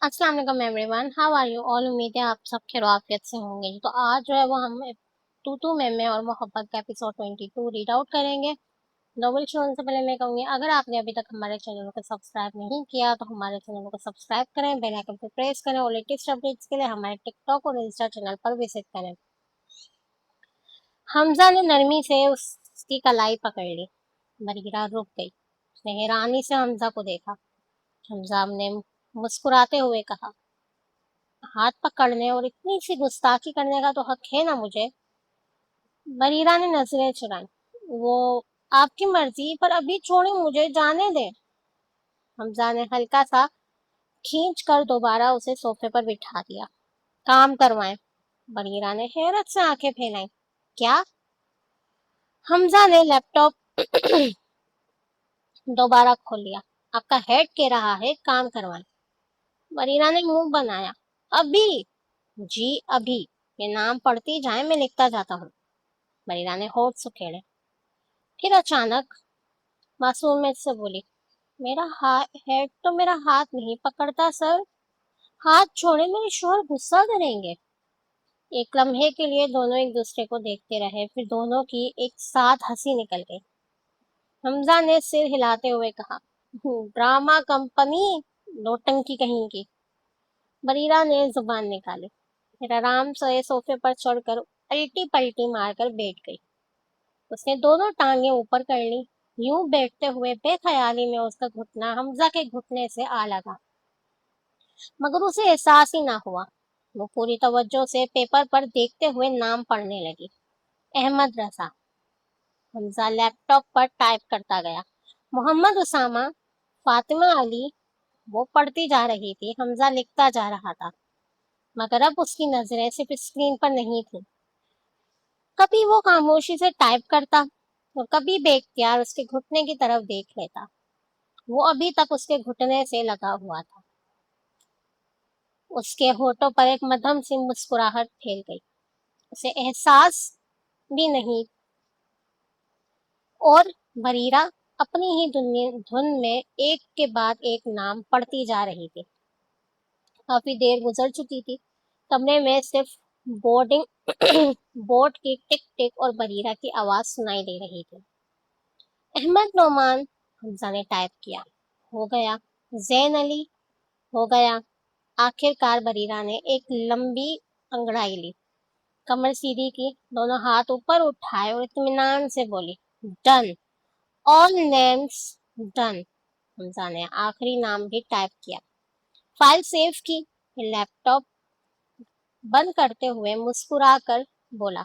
अस्सलाम वालेकुम everyone, how are you all. उम्मीद है आप सब खैरियत से होंगे। तो आज जो है वो हम तू तू मैं और मोहब्बत का एपिसोड 22 रीड आउट करेंगे। नॉवल शुरू से पहले मैं कहूँगी, अगर आपने अभी तक हमारे चैनल को सब्सक्राइब नहीं किया तो हमारे चैनल को सब्सक्राइब करें, बेल आइकन पर प्रेस करें और लेटेस्ट अपडेट्स के लिए हमारे टिकटॉक और इंस्टा चैनल पर विजिट करें। हमजा ने नरमी से उसकी कलाई पकड़ ली। बरीरा रुक गई। उसने हैरानी से हमजा को देखा। हमजा ने मुस्कुराते हुए कहा, हाथ पकड़ने और इतनी सी गुस्ताखी करने का तो हक है ना मुझे। बरीरा ने नजरें चुराई। वो आपकी मर्जी, पर अभी छोड़े, मुझे जाने दे। हमजा ने हल्का सा खींच कर दोबारा उसे सोफे पर बिठा दिया। काम करवाएं। बरीरा ने हैरत से आंखें फैलाई। क्या? हमजा ने लैपटॉप दोबारा खोल लिया। आपका हेड कह रहा है काम करवाएं। बरीरा ने मुंह बनाया। अभी? जी अभी। ये नाम पढ़ती जाए, मैं लिखता जाता हूँ। बरीरा ने होठ सुखेड़े। फिर अचानक मासूमियत से बोली, मेरा हेड तो मेरा हाथ नहीं पकड़ता सर। हाथ छोड़े, मेरे शोहर गुस्सा करेंगे। एक लम्हे के लिए दोनों एक दूसरे को देखते रहे, फिर दोनों की एक साथ हंसी निकल गई। हमजा ने सिर हिलाते हुए कहा, ड्रामा कंपनी, नौटंकी कहीं की। बरीरा ने जुबान निकाली। फिर आराम से सोफे पर चढ़कर अल्टी पल्टी मारकर बैठ गई। उसने दोनों टांगे ऊपर कर ली। यूं बैठते हुए बेख्याली में उसका घुटना हमजा के घुटने से आ लगा, मगर उसे एहसास ही ना हुआ। वो पूरी तवज्जो से पेपर पर देखते हुए नाम पढ़ने लगी। अहमद रजा। हमजा लैपटॉप पर टाइप करता गया। मोहम्मद उसामा, फातिमा अली। वो पढ़ती जा रही थी, हमजा लिखता जा रहा था, मगर अब उसकी नजरें सिर्फ स्क्रीन पर नहीं थी। कभी वो खामोशी से टाइप करता और कभी बेख्तियार उसके घुटने की तरफ देख लेता। वो अभी तक उसके घुटने से लगा हुआ था। उसके होठों पर एक मध्यम सी मुस्कुराहट फैल गई। उसे एहसास भी नहीं। और बरीरा अपनी ही धुन में एक के बाद एक नाम पढ़ती जा रही थी। काफी देर गुजर चुकी थी। कमरे में सिर्फ बोर्डिंग बोर्ड की टिक टिक और बरीरा की आवाज सुनाई दे रही थी। अहमद नोमान, हमजा ने टाइप किया। हो गया। जैन अली। हो गया। आखिरकार बरीरा ने एक लंबी अंगड़ाई ली, कमर सीधी की, दोनों हाथ ऊपर उठाए और इत्मीनान से बोली, done. All names done. Hamza ने आखिरी नाम भी टाइप किया, फाइल सेव की, लैपटॉप बंद करते हुए मुस्कुराकर बोला,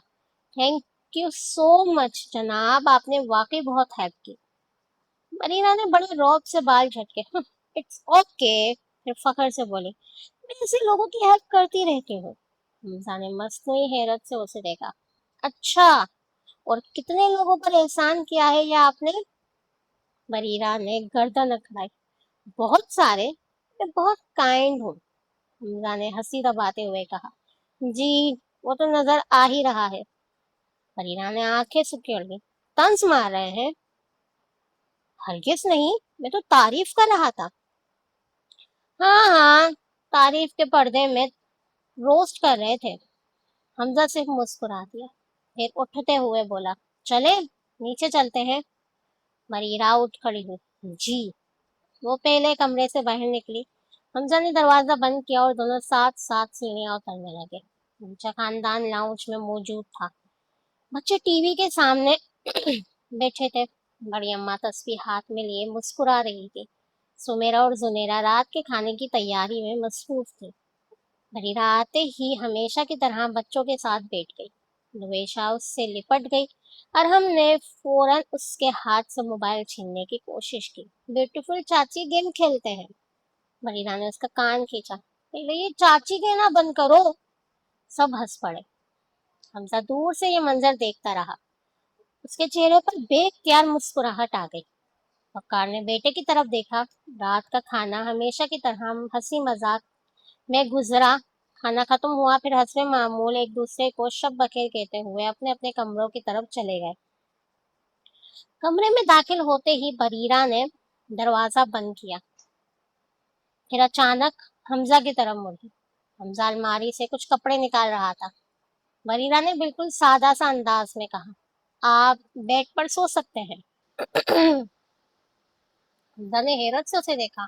थैंक यू सो मच जनाब, आपने वाकई बहुत हेल्प की। मरीना ने बड़े रौब से बाल झटके। It's okay. फिर फखर से बोली, मैं ऐसे लोगों की हेल्प करती रहती हूँ। हमजा ने मस्नुई हैरत से उसे देखा। अच्छा, और कितने लोगों पर एहसान किया है यह आपने? बरीरा ने गर्दन अकड़ाई। बहुत सारे। मैं बहुत काइंड हूँ। हमजा ने हंसी दबाते हुए कहा। जी, वो तो नजर आ ही रहा है। बरीरा ने आंखें सुखेड़ ली। तंज मार रहे हैं? हरगिज नहीं, मैं तो तारीफ कर रहा था। हाँ हाँ, तारीफ के पर्दे में रोस्ट कर रहे थे। हमजा सिर्फ मुस्कुरा दिया, फिर उठते हुए बोला, चले, नीचे चलते हैं। मरीरा उठ खड़ी हुई। जी। वो पहले कमरे से बाहर निकली। हमजा ने दरवाजा बंद किया और दोनों साथ साथ सीढ़ियां उतरने लगे। हमजा खानदान लाउंज में मौजूद था। बच्चे टीवी के सामने बैठे थे। बड़ी अम्मा तस्वीर हाथ में लिए मुस्कुरा रही थी। सुमेरा और जुनेरा रात के खाने की तैयारी में मसरूफ थी। बरीरा आते ही हमेशा की तरह बच्चों के साथ बैठ गई। लुवेशा उससे लिपट गई और हमने फौरन उसके हाथ से मोबाइल छीनने की कोशिश की। ब्यूटीफुल चाची, गेम खेलते हैं। बरीरा ने उसका कान खींचा। पहले ये चाची कहना बंद करो। सब हंस पड़े। हमजा दूर से ये मंजर देखता रहा। उसके चेहरे पर बेख्तियार मुस्कुराहट आ गई। वकार ने बेटे की तरफ देखा। रात का खाना हमेशा की तरह हंसी मजाक में गुजरा। खाना खत्म हुआ, फिर हंसवे मामूल एक दूसरे को शब बखेर कहते हुए अपने अपने कमरों की तरफ चले गए। कमरे में दाखिल होते ही बरीरा ने दरवाजा बंद किया। फिर अचानक حمزہ کی طرف مڑی۔ حمزہ الماری سے کچھ کپڑے نکال رہا تھا۔ بریرہ نے بالکل سادہ سا انداز میں کہا، آپ بیڈ پر سو سکتے ہیں۔ حمزہ نے حیرت سے اسے دیکھا۔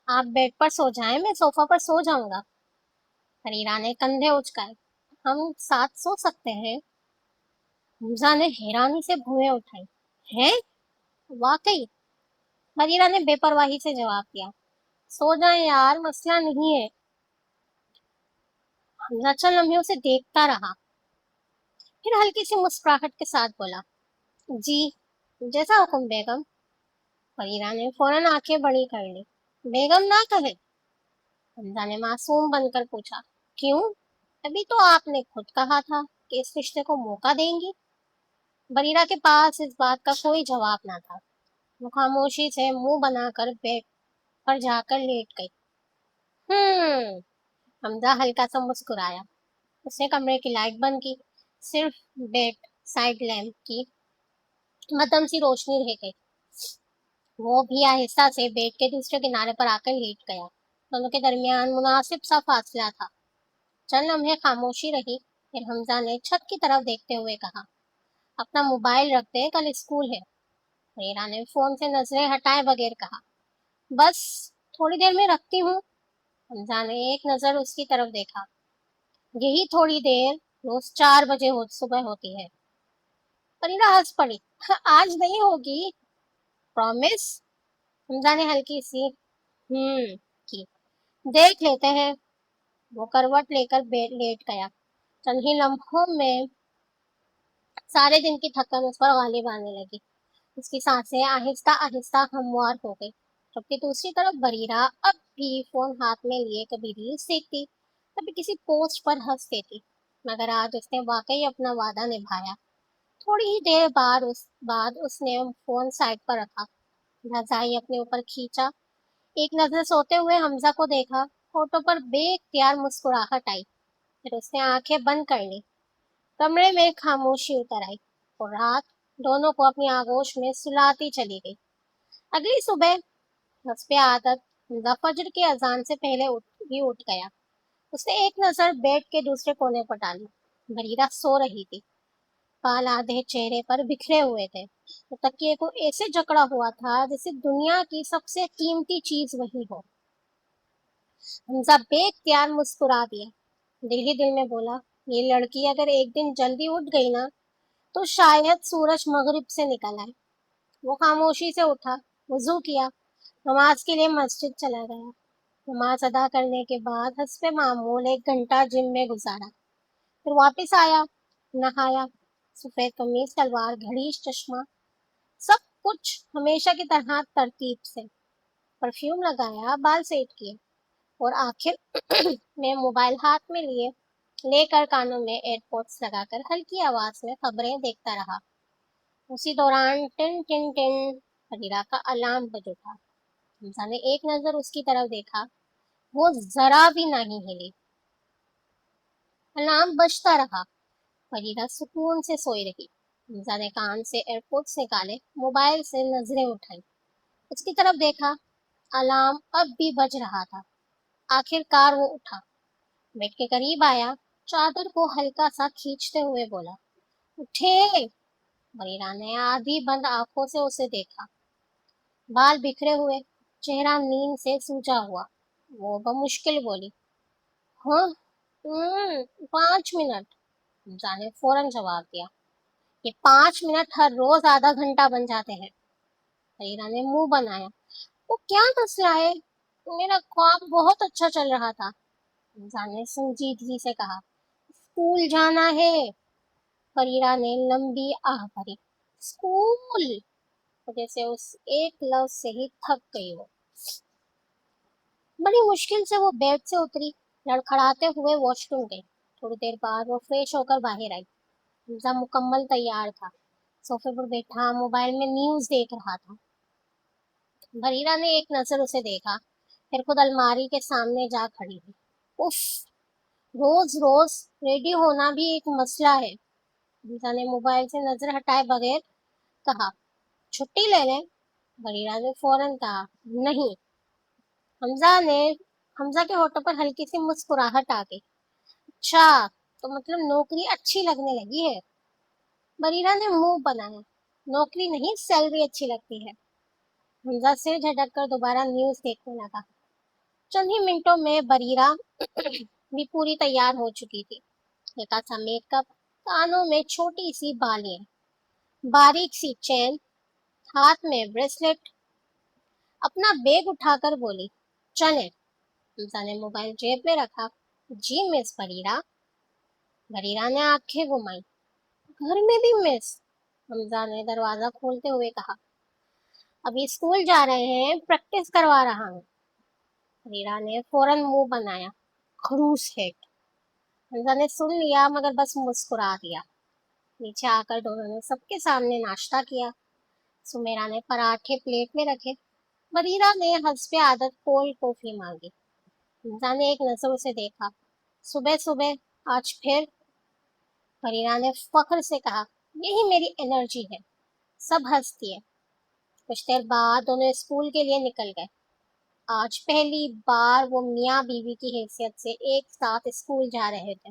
آپ بیڈ پر سو جائیں، میں صوفہ پر سو جاؤں گا۔ بریرہ نے کندھے اچکائے۔ ہم ساتھ سو سکتے ہیں؟ حمزہ نے حیرانی سے بھویں اٹھائی۔ ہے؟ واقعی؟ بریرہ نے بے پرواہی سے جواب دیا۔ سو جائیں یار، مسئلہ نہیں ہے۔ حمزہ چند لمحے اسے دیکھتا رہا، پھر ہلکی سی مسکراہٹ کے ساتھ بولا، جی جیسا حکم بیگم۔ بریرہ نے فوراً آنکھیں بڑی کر لی۔ بیگم نہ کہے؟ حمزہ نے معصوم بن کر پوچھا۔ کیوں؟ ابھی تو آپ نے خود کہا تھا کہ اس رشتے کو موقع دیں گی۔ بریرہ کے پاس اس بات کا کوئی جواب نہ تھا۔ وہ خاموشی سے منہ بنا کر بیڈ پر جا کر لیٹ گئی۔ حمزہ ہلکا سا مسکرایا۔ اس نے کمرے کی لائٹ بند کی، صرف بیڈ سائڈ لیمپ کی مدھم سی روشنی رہ گئی۔ وہ بھی آہستہ سے بیڈ کے دوسرے کنارے پر آ کر لیٹ گیا۔ دونوں کے درمیان مناسب سا فاصلہ تھا۔ چند لمحے خاموشی رہی، پھر حمزہ نے چھت کی طرف دیکھتے ہوئے کہا، اپنا موبائل رکھ دے، کل اسکول ہے۔ بریرہ نے فون سے نظریں ہٹائے بغیر کہا، بس تھوڑی دیر میں رکھتی ہوں۔ حمزہ نے ایک نظر اس کی طرف دیکھا۔ یہی تھوڑی دیر روز 4 بجے صبح ہوتی ہے۔ بریرہ ہنس پڑی۔ آج نہیں ہوگی؟ پرومس؟ حمزہ نے ہلکی سی کی۔ دیکھ لیتے ہیں۔ وہ کروٹ لے کر لیٹ گیا۔ چند ہی لمحوں میں سارے دن کی تھکن اس پر غالب آنے لگی۔ اس کی سانسیں آہستہ آہستہ ہموار ہو گئی، جبکہ دوسری طرف بریرہ اب بھی فون ہاتھ میں لیے کبھی ریلز دیکھتی، کبھی کسی پوسٹ پر ہنس دیتی، مگر آج اس نے واقعی اپنا وعدہ نبھایا۔ تھوڑی ہی دیر بعد اس نے فون سائڈ پر رکھا، رضائی اپنے اوپر کھینچا، ایک نظر سوتے ہوئے حمزہ کو دیکھا، ہونٹوں پر بے اختیار مسکراہٹ آئی، پھر اس نے آنکھیں بند کر لی۔ کمرے میں خاموشی اتر آئی اور رات دونوں کو اپنی آغوش میں سلاتی چلی گئی۔ اگلی صبح حسب عادت حمزہ فجر کی اذان سے پہلے اٹھ گیا۔ اس نے ایک نظر بیڈ کے دوسرے کونے پر ڈالی۔ بریرہ سو رہی تھی، بال آدھے چہرے پر بکھرے ہوئے تھے، وہ تکیے کو ایسے جکڑا ہوا تھا جیسے دنیا کی سب سے قیمتی چیز وہی ہو۔ حمزہ بے اختیار مسکرا دیا، دل ہی دل میں بولا، یہ لڑکی اگر ایک دن جلدی اٹھ گئی نا تو شاید سورج مغرب سے نکل آئے۔ وہ خاموشی سے اٹھا، وضو کیا، نماز کے لیے مسجد چلا گیا۔ نماز ادا کرنے کے بعد حسب معمول 1 گھنٹہ جم میں گزارا، پھر واپس آیا، نہایا، سفید قمیض، شلوار، گھڑی، چشمہ، سب کچھ ہمیشہ کی طرح ترتیب سے، پرفیوم لگایا، بال سیٹ کیے، اور آخر میں موبائل ہاتھ میں لے کر کانوں میں ایئر پوڈس لگا کر ہلکی آواز میں خبریں دیکھتا رہا۔ اسی دوران ٹن ٹن ٹن بریرہ کا الارم بج اٹھا۔ حمزہ نے ایک نظر اس کی طرف دیکھا، وہ ذرا بھی نہیں ہلی۔ الارم بجتا رہا، بریرہ سکون سے سوئی رہی۔ حمزہ نے کان سے ایئر پوڈس نکالے، موبائل سے نظریں اٹھائی، اس کی طرف دیکھا، الارم اب بھی بج رہا تھا۔ آخر کار وہ اٹھا، بیڈ کے قریب آیا، چادر کو ہلکا سا کھینچتے ہوئے بولا، اٹھے؟ بریرہ نے آدھی بند آنکھوں سے اسے دیکھا، بال بکھرے ہوئے، چہرہ نیند سے سوجا ہوا۔ وہ بمشکل بولی، ہاں 5 منٹ۔ حمزہ نے فوراً جواب دیا، یہ 5 منٹ ہر روز آدھا گھنٹہ بن جاتے ہیں۔ بریرہ نے منہ بنایا، وہ کیا مسئلہ ہے؟ میرا خواب بہت اچھا چل رہا تھا۔ حمزہ نے سنجیدگی سے کہا، اسکول جانا ہے۔ بریرہ نے لمبی آہ بھری، اسکول؟ جیسے اس ایک لفظ سے ہی تھک گئی وہ۔ بڑی مشکل سے وہ بیڈ سے اتری، لڑکھڑاتے ہوئے واش روم گئی۔ تھوڑی دیر بعد وہ فریش ہو کر باہر آئی۔ حمزہ مکمل تیار تھا، صوفے پر بیٹھا موبائل میں نیوز دیکھ رہا تھا۔ بریرہ نے ایک نظر اسے دیکھا، پھر خود الماری کے سامنے جا کھڑی ہوئی۔ اف، روز روز ریڈی ہونا بھی ایک مسئلہ ہے۔ حمزہ نے موبائل سے نظر ہٹائے بغیر کہا، چھٹی لے لیں؟ بریرہ نے فوراً کہا، نہیں۔ हमजा ने हमजा के होठों पर हल्की सी मुस्कुराहट आ गई। अच्छा, तो मतलब नौकरी अच्छी लगने लगी है। बरीरा ने मुंह बनाया। नौकरी नहीं, सैलरी अच्छी लगती है। हमजा सिर झटक कर दोबारा न्यूज देखने लगा। चंद ही मिनटों में बरीरा भी पूरी तैयार हो चुकी थी। हल्का सा मेकअप, कानों में छोटी सी बालियां, बारीक सी चेन, हाथ में ब्रेसलेट। अपना बैग उठाकर बोली, चले। हमजा ने मोबाइल जेब में रखा। जी मिस बरीरा। बरीरा ने आंखें घुमाई। घर में भी मिस? हमजा ने दरवाजा खोलते हुए कहा। अभी स्कूल जा रहे हैं, प्रैक्टिस करवा रहा हूँ। बरीरा ने फौरन मुंह बनाया। खड़ूस है। हमजा ने सुन लिया मगर बस मुस्कुरा दिया। नीचे आकर दोनों ने सबके सामने नाश्ता किया। सुमेरा ने पराठे प्लेट में रखे। बरीरा ने हंसपे आदत कोल्ड कॉफी मांगी। हमजा ने एक नजर उसे देखा। सुबह सुबह आज फिर? बरीरा ने फख्र से कहा, यही मेरी एनर्जी है। सब हंसती है। कुछ देर बाद दोनों स्कूल के लिए निकल गए। आज पहली बार वो मियाँ बीवी की हैसियत से एक साथ स्कूल जा रहे थे।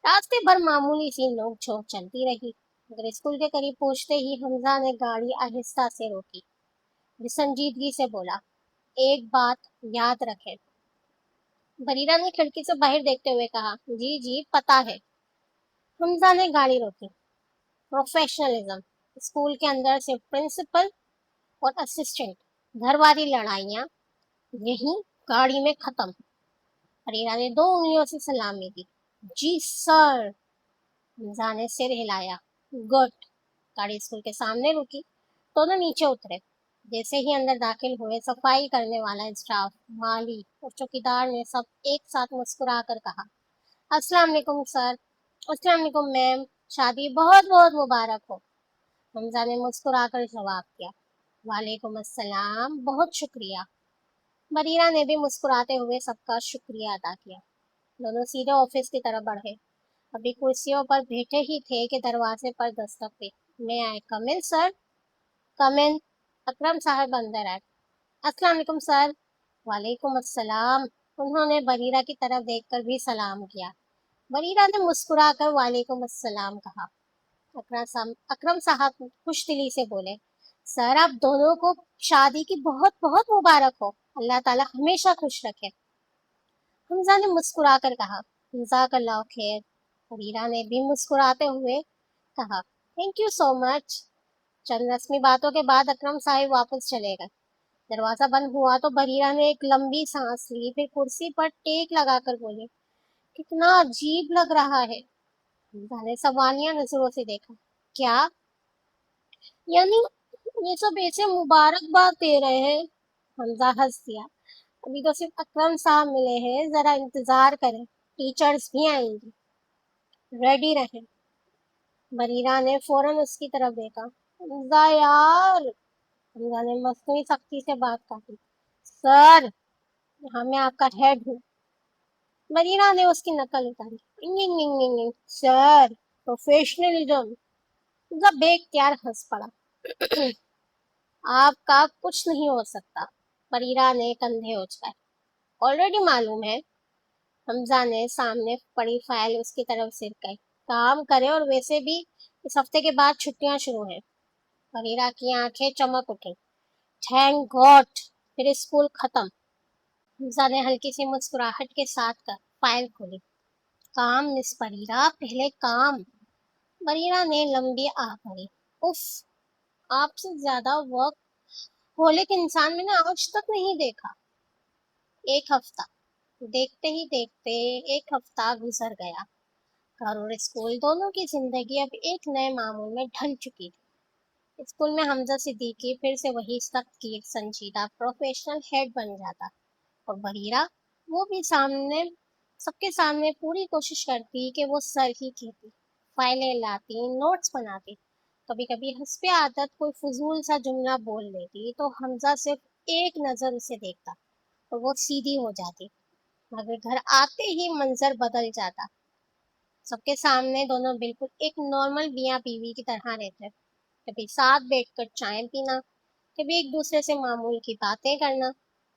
रास्ते भर मामूली सी नोक झोंक चलती रही, मगर स्कूल के करीब पहुंचते ही हमजा ने गाड़ी आहिस्ता से रोकी। फिर संजीदगी से बोला, एक बात याद रखे। बरीरा ने खिड़की से बाहर देखते हुए कहा, जी जी पता है। हमजा ने गाड़ी रोकी। प्रोफेशनलिज्म। स्कूल के अंदर सिर्फ प्रिंसिपल और असिस्टेंट। घर वाली लड़ाइयाँ यही गाड़ी में खत्म। बरीरा ने दो उंगलियों से सलामी दी। जी सर। हमजा ने सिर हिलाया। गुड। गाड़ी स्कूल के सामने रुकी। दोनों नीचे उतरे। जैसे ही अंदर दाखिल हुए, सफाई करने वाला स्टाफ, माली और चौकीदार ने सब एक साथ मुस्कुरा कर कहा, अस्सलाम वालेकुम सर। अस्सलाम वालेकुम मैम। शादी बहुत बहुत मुबारक हो। हमजा ने मुस्कुरा कर जवाब दिया, वालेकुम अस्सलाम, बहुत शुक्रिया। बरीरा ने भी मुस्कुराते हुए सबका शुक्रिया अदा किया। दोनों सीधे ऑफिस की तरफ बढ़े। अभी कुर्सियों पर बैठे ही थे कि दरवाजे पर दस्तक हुई। मैं आए कम इन सर। कम इन। अकरम साहब अंदर आए। अस्सलाम वालेकुम सर। वालेकुम अस्सलाम। उन्होंने बरीरा की तरफ देखकर भी सलाम किया। बरीरा ने मुस्कुराकर वालेकुम अस्सलाम कहा। अकरम साहब खुश दिली से बोले, सर आप दोनों को शादी की बहुत बहुत मुबारक हो। अल्लाह ताला हमेशा खुश रखे। हमजा ने मुस्कुराकर कहा, जज़ाकल्लाह खैर। बरीरा ने भी मुस्कुराते हुए कहा, थैंक यू सो मच। चंद रस्मी बातों के बाद अकरम साहिब वापस चले गए। दरवाजा बंद हुआ तो बरीरा ने एक लंबी सांस ली, फिर कुर्सी पर टेक लगाकर बोली, कितना अजीब लग रहा है। हमजा ने सवालिया नजरों से देखा। क्या? यानी ये सब ऐसे मुबारकबाद दे रहे हैं? हमजा हंस दिया। अभी तो सिर्फ अकरम साहब मिले हैं, जरा इंतजार करें, टीचर्स भी आएंगी। रेडी रहे। बरीरा ने फौरन उसकी तरफ देखा। हमजा यार। हमजा ने मस्ती सख्ती से बात काटी। सर, यहाँ मैं आपका हेड हूँ। बरीरा ने उसकी नकल उतारी। इंग, इंग, इंग, इंग, इंग। Sir, professionalism. हमजा बेख्तियार हंस पड़ा। आपका कुछ नहीं हो सकता। बरीरा ने कंधे उचकाए। ऑलरेडी मालूम है। हमजा ने सामने पड़ी फाइल उसकी तरफ सिरकाई। काम करे, और वैसे भी इस हफ्ते के बाद छुट्टियां शुरू हैं। बरीरा की आंखें चमक उठी। थैंक गॉड, फिर स्कूल खत्म। हमजा ने हल्की सी मुस्कुराहट के साथ कर फाइल खोली। काम मिस बरीरा, पहले काम। बरीरा ने लंबी आह भरी। उफ, आपसे ज्यादा वर्क होलिक इंसान मैंने आज तक नहीं देखा। एक हफ्ता। देखते ही देखते एक हफ्ता गुजर गया। घर और स्कूल दोनों की जिंदगी अब एक नए मामूल में ढल चुकी थी। स्कूल में हमजा सिद्दीकी फिर से वही सख्त संजीदा प्रोफेशनल हेड बन जाता, और बरीरा, वो भी सामने सबके सामने पूरी कोशिश करती कि वो सर ही कहती, फाइलें लाती, नोट्स बनाती। कभी कभी हंसपे आदत कोई फजूल सा जुमला बोल लेती तो हमजा सिर्फ एक नजर उसे देखता और वो सीधी हो जाती, मगर घर आते ही मंजर बदल जाता। सबके सामने दोनों बिल्कुल एक नॉर्मल मियाँ बीवी की तरह रहते, कभी साथ बैठकर चाय पीना, कभी एक दूसरे से मामूल की बातें करना,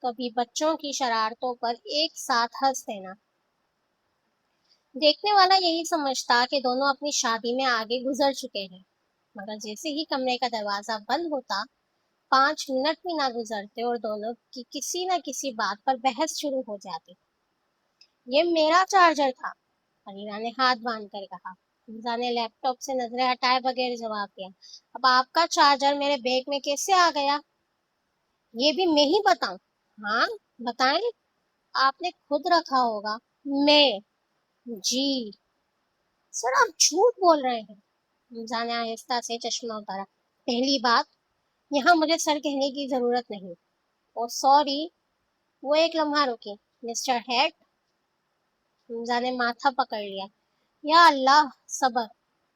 कभी बच्चों की शरारतों पर एक साथ हंस देना। देखने वाला यही समझता कि दोनों अपनी शादी में आगे गुजर चुके हैं, मगर जैसे ही कमरे का दरवाजा बंद होता, 5 मिनट भी ना गुजरते और दोनों की किसी न किसी बात पर बहस शुरू हो जाती। ये मेरा चार्जर था, अनीना ने हाथ बांध कर कहा। हमजा ने लैपटॉप से नजरें हटाए बगैर जवाब दिया। अब आपका चार्जर मेरे बैग में कैसे आ गया? ये भी मैं ही बताऊं? हाँ, बताएं। आपने खुद रखा होगा। मैं? जी सर, आप झूठ बोल रहे हैं। हमजा ने आहिस्ता से चश्मा उतारा। पहली बात, यहाँ मुझे सर कहने की जरूरत नहीं। ओ सॉरी। वो एक लम्हा रुकी। Mister head. हमजा ने माथा पकड़ लिया। या अल्लाह, सबर।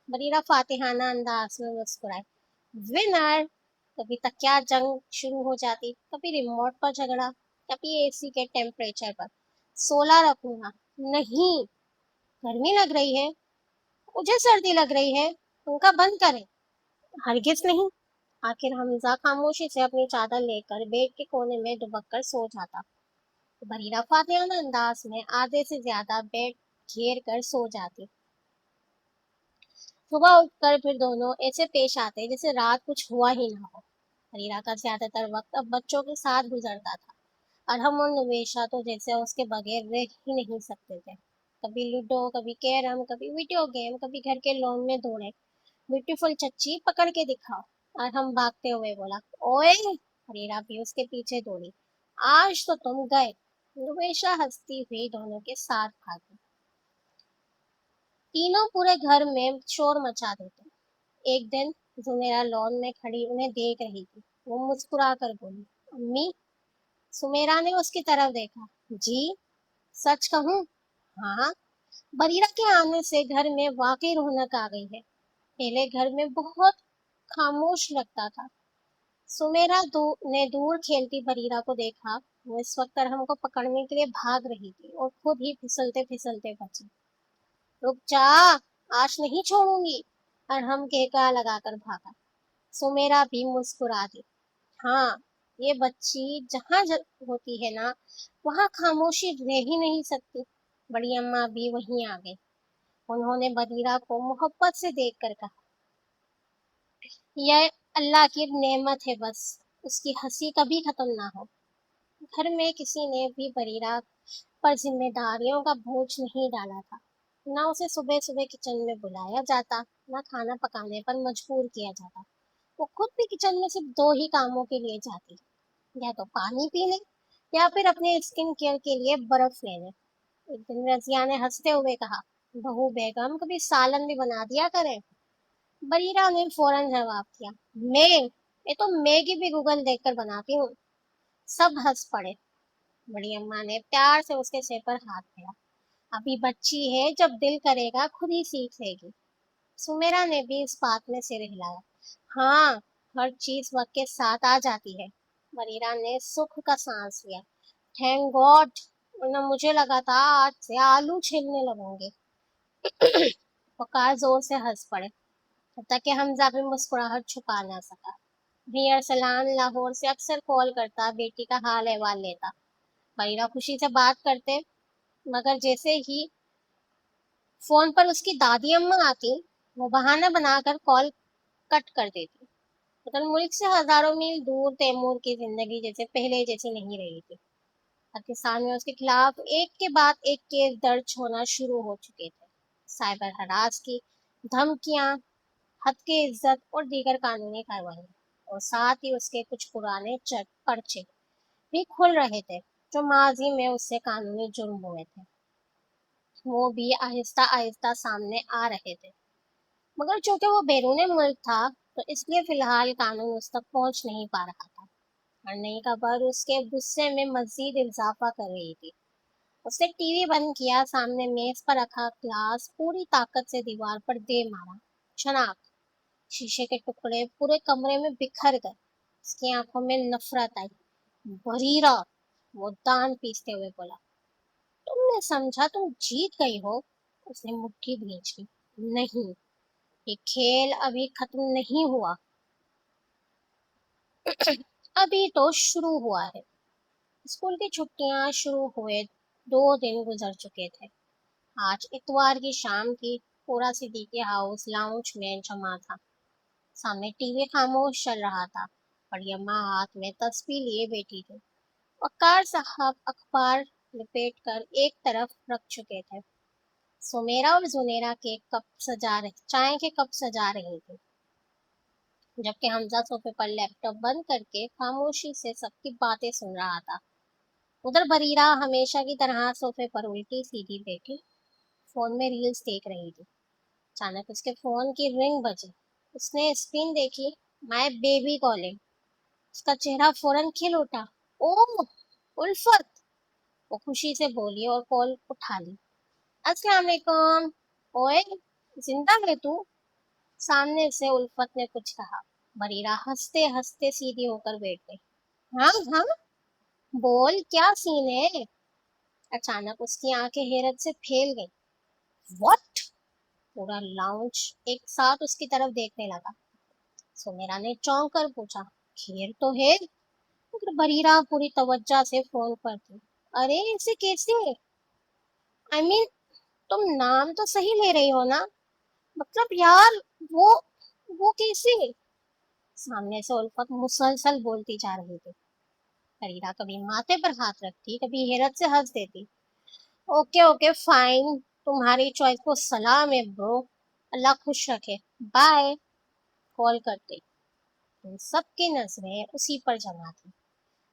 बरीरा फातिहाना अंदाज में मुस्कुराए। विनर। कभी तकिया जंग शुरू हो जाती, कभी रिमोट पर झगड़ा, कभी एसी के टेम्परेचर पर। 16 रखूंगा। नहीं। गर्मी लग रही है, मुझे सर्दी लग रही है, पंखा बंद करें। हरगिज नहीं। आखिर हमजा खामोशी से अपनी चादर लेकर बेड के कोने में दुबक कर सो जाता। बरीरा फातिहाना अंदाज में आधे से ज्यादा बेड घेर कर सो जाती। सुबह उठकर फिर दोनों ऐसे पेश आते जैसे रात कुछ हुआ ही ना हो। बरीरा का ज्यादातर वक्त अब बच्चों के साथ गुजरता था, और हम और निवेशा तो जैसे उसके बगैर रह ही नहीं सकते थे। कभी लूडो, कभी कैरम, कभी वीडियो गेम, कभी घर के लॉन में दौड़े। ब्यूटीफुल चच्ची पकड़ के दिखाओ। और हम भागते हुए बोला, ओए। रीरा भी उसके पीछे दौड़ी। आज तो तुम गए। निवेशा हंसती हुई दोनों के साथ भागी। तीनों पूरे घर में शोर मचा देते। एक दिन जुमेरा लॉन में खड़ी उन्हें देख रही थी। वो मुस्कुरा कर बोली, अम्मी। सुमेरा ने उसकी तरफ देखा। जी? सच कहूँ? हाँ। बरीरा के आने से घर में वाकई रौनक आ गई है। पहले घर में बहुत खामोश लगता था। सुमेरा ने दूर खेलती बरीरा को देखा। वो इस वक्त हमको पकड़ने के लिए भाग रही थी और खुद ही फिसलते फिसलते बची। रुक जा, आज नहीं छोड़ूंगी। और हम कहका लगाकर भागा। सुमेरा भी मुस्कुरा दी। हाँ, ये बच्ची जहाँ होती है ना, वहाँ खामोशी रह ही नहीं सकती। बड़ी अम्मा भी वहीं आ गई। उन्होंने बदीरा को मोहब्बत से देखकर कहा, यह अल्लाह की नेमत है, बस उसकी हंसी कभी खत्म ना हो। घर में किसी ने भी बरीरा पर जिम्मेदारियों का बोझ नहीं डाला था। ना उसे सुबह सुबह किचन में बुलाया जाता, ना खाना पकाने पर मजबूर किया जाता। वो खुद भी किचन में सिर्फ दो ही कामों के लिए जाती, या तो पानी पीने, या फिर अपने स्किन केयर के लिए बर्फ लेने। एक दिन रजिया ने हंसते हुए कहा, बहू बेगम कभी सालन भी बना दिया करे। बरीरा ने फौरन जवाब दिया, मैं तो मैगी भी गूगल देखकर बनाती हूँ। सब हंस पड़े। बड़ी अम्मा ने प्यार से उसके सिर पर हाथ फेरा। अभी बच्ची है, जब दिल करेगा खुद ही सीख लेगी। सुमेरा ने भी इस बात में सिर हिलाया। हाँ, हर चीज वक्त के साथ आ जाती है। बरीरा ने सुख का सांस लिया। थैंक गॉड, वरना मुझे लगा था आज से आलू छीलने लगूंगे। वकार जोर से हंस पड़े, जब तक कि हमजा भी मुस्कुराहट छुपा ना सका। भैया सलान लाहौर से अक्सर कॉल करता, बेटी का हाल अहवाल लेता। बरीरा खुशी से बात करते, मगर जैसे ही फोन पर उसकी दादी अम्मा आती, वो बहाना बनाकर कॉल कट कर देती। मतलब मुल्क से हजारों मील दूर तैमूर की जिंदगी जैसे पहले जैसी नहीं रही थी। पाकिस्तान में उसके खिलाफ एक के बाद एक केस दर्ज होना शुरू हो चुके थे। साइबर हरास की धमकियां, हद की इज्जत और दीगर कानूनी कार्रवाई, और साथ ही उसके कुछ पुराने पर्चे भी खुल रहे थे, जो माजी में उससे कानूनी जुर्म हुए थे। वो भी आहिस्ता आहिस्ता सामने आ रहे थे, मगर चूंकि वो बैरून मुल्क था, तो इसलिए फिलहाल कानून उस तक पहुंच नहीं पा रहा था। और नई खबर उसके गुस्से में मजीद इजाफा कर रही थी। उसने टीवी बंद किया, सामने मेज पर रखा ग्लास पूरी ताकत से दीवार पर दे मारा। शनाक शीशे के टुकड़े पूरे कमरे में बिखर गए। उसकी आंखों में नफरत आई। बरीरा, वो दांत पीसते हुए बोला, तुमने समझा तुम जीत गई हो? उसने मुट्ठी भींची। नहीं, ये खेल अभी खत्म नहीं हुआ। अभी तो शुरू हुआ है। स्कूल की छुट्टियां शुरू हुए 2 दिन गुजर चुके थे। आज इतवार की शाम की। पूरा सिद्दीकी हाउस लाउंज में जमा था। सामने टीवी खामोश चल रहा था। बड़ी अम्मा हाथ में तस्वीर लिए बैठी थी। वकार साहब अखबार लपेट कर एक तरफ रख चुके थे। सुमेरा और जुनेरा के कप सजा रहे चाय के कप सजा रही थी, जबकि हमजा सोफे पर लैपटॉप बंद करके खामोशी से सबकी बातें सुन रहा था। उधर बरीरा हमेशा की तरह सोफे पर उल्टी सीधी बैठी फोन में रील्स देख रही थी। अचानक उसके फोन की रिंग बजी। उसने स्क्रीन देखी। My baby calling. उसका चेहरा फौरन खिल उठा। ओह उल्फत, वो खुशी से बोली और कॉल उठा ली। अस्सलाम वालेकुम। ओए जिंदा है तू? सामने से उल्फत ने कुछ कहा। बरीरा हंसते हंसते सीधी होकर बैठ गई। हाँ हाँ, बोल क्या सीन है? अचानक उसकी आंखें हैरत से फैल गईं। व्हाट? पूरा लाउंज एक साथ उसकी तरफ देखने लगा। सुमेरा ने चौंक कर पूछा, खैर तो है? मगर बरीरा पूरी तवज्जो से फोन पर थी। अरे इसे कैसे? आई मीन, तुम नाम तो सही ले रही हो ना? मतलब यार, वो वो कैसे? सामने से उल्फत मुसलसल बोलती जा रही थी। फरीदा कभी माथे पर हाथ रखती, कभी हैरत से हंस देती। ओके ओके फाइन, तुम्हारी चॉइस को सलाम है ब्रो। अल्लाह खुश रखे। बाय। कॉल करते उन सबकी नजरें उसी पर जमा थी।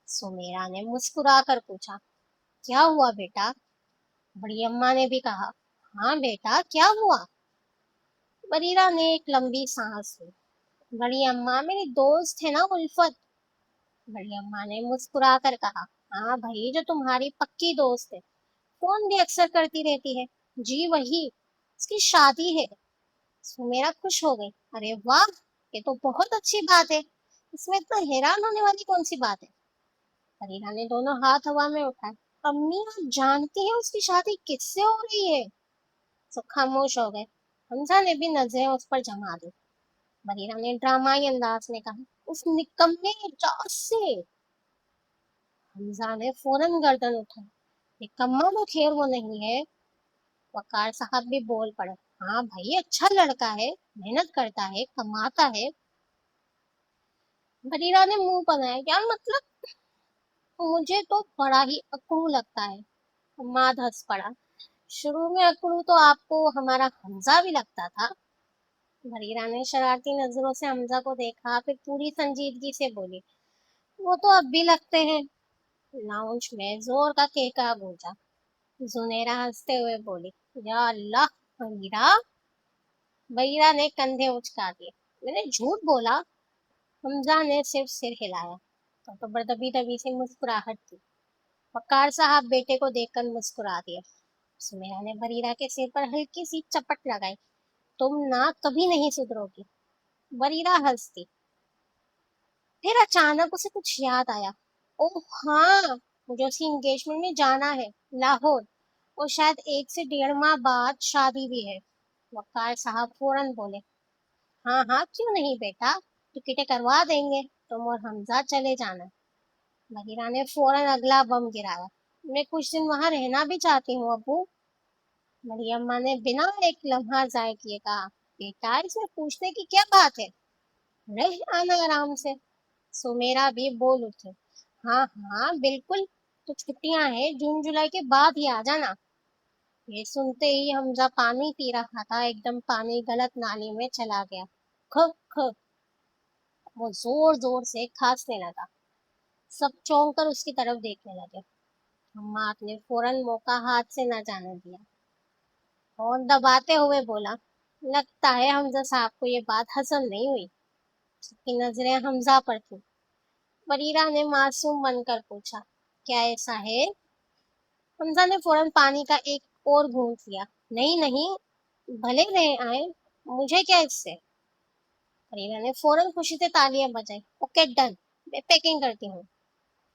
सुमेरा ने मुस्कुरा कर पूछा, क्या हुआ बेटा? बड़ी अम्मा ने भी कहा, हाँ बेटा क्या हुआ? बरीरा ने एक लंबी सांस ली। बड़ी अम्मा मेरी दोस्त है ना उल्फत। बड़ी अम्मा ने मुस्कुरा कर कहा, हाँ भाई, जो तुम्हारी पक्की दोस्त है, फोन भी अक्सर करती रहती है। जी वही, उसकी शादी है। सुमेरा खुश हो गई। अरे वाह, ये तो बहुत अच्छी बात है। इसमें इतना हैरान होने वाली कौन सी बात है? फरीदा ने दोनों हाथ हवा में उठाए। अम्मी आप जानती हैं उसकी शादी किससे हो रही है? सब खामोश हो गए। हमजा ने भी नजरें उस पर जमा दी। बरीरा ने ड्रामाई अंदाज में कहा, उस निकम्मे जास से। हमजा ने फौरन गर्दन उठाई। निकम्मा तो खैर वो नहीं है। वकार साहब भी बोल पड़े, हाँ भाई अच्छा लड़का है, मेहनत करता है, कमाता है। बरीरा ने मुंह बनाया, क्या मतलब? मुझे तो बड़ा ही अकड़ू लगता है। माद हंस पड़ा। शुरू में अकड़ू तो आपको हमारा हमजा भी लगता था। बरीरा ने शरारती नजरों से हमजा को देखा, फिर पूरी संजीदगी से बोली, वो तो अब भी लगते हैं। लाउंज में जोर का केका गूंजा। जुनेरा हंसते हुए बोली, या अल्लाह बरीरा। बरीरा ने कंधे उचका दिए। मैंने झूठ बोला? हमजा ने सिर्फ सिर हिलाया। तो दबी दबी सी मुस्कुराहट थी। वकार साहब बेटे को देखकर मुस्कुरा दिया। सुमेरा ने बरीरा के सिर पर हल्की सी चपट लगाई। तुम ना कभी नहीं सुधरोगी। बरीरा हंसती। फिर अचानक उसे कुछ याद आया। ओह हाँ, मुझे उसकी एंगेजमेंट में जाना है, लाहौर। और शायद 1 से 1.5 माह बाद शादी भी है। वकार साहब फौरन बोले, हाँ हाँ क्यों नहीं बेटा, टिकटें करवा देंगे, तुम और हमजा चले जाना। बगीरा ने फौरन अगला बम गिराया। मैं कुछ दिन वहां रहना भी चाहती हूँ अब्बू। मरियम्मा ने बिना एक लम्हा जाए किए कहा, बेटा इसमें पूछने की क्या बात है, रह आना आराम से। सुमेरा भी बोल उठे, हाँ हाँ बिल्कुल, तो छुट्टियां हैं, जून जुलाई के बाद ही आ जाना। ये सुनते ही हमजा पानी पी रहा था, एकदम पानी गलत नाली में चला गया। ख ख। वो जोर जोर से खांसने लगा। सब चौंक कर उसकी तरफ देखने लगे। अम्मा ने फौरन मौका हाथ से न जाने दिया और दबाते हुए बोला, लगता है हमजा साहब को ये बात हसन नहीं हुई। उसकी नजरें हमजा पर थी। बरीरा ने मासूम बनकर पूछा, क्या ऐसा है? हमजा ने फौरन पानी का एक और घूंट लिया। नहीं नहीं, भले रहे आए, मुझे क्या इससे? बरीरा ने फौरन खुशी से तालियां बजाई। ओके डन, मैं पैकिंग करती हूँ।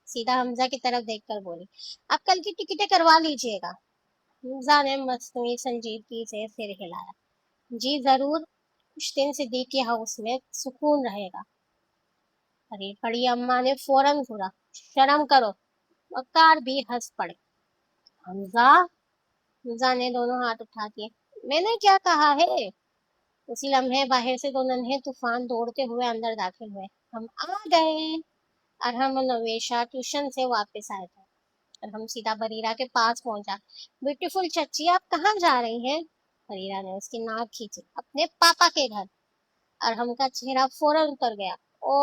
सीधा हमजा की तरफ देखकर बोली, आप कल की टिकटें करवा लीजिएगा। हमजा ने मस्नूई संजीदगी से सिर हिलाया। जी जरूर, कुछ दिन सिद्दीकी हाउस में सुकून रहेगा। अरे बड़ी अम्मा ने फौरन घूरा, शर्म करो, वकार भी हंस पड़े। हमजा, हमजा ने दोनों हाथ उठा दिए। मैंने क्या कहा है? उसी लम्हे बाहर से दो नन्हे तूफान दौड़ते हुए अंदर दाखिल हुए। हम आ गए। और हम नवेशा ट्यूशन से वापस आए थे और हम सीधा बरीरा के पास पहुंचा। ब्यूटीफुल चच्ची, आप कहाँ जा रही हैं? बरीरा ने उसकी नाक खींची। अपने पापा के घर। और हमका चेहरा फौरन उतर गया। ओ,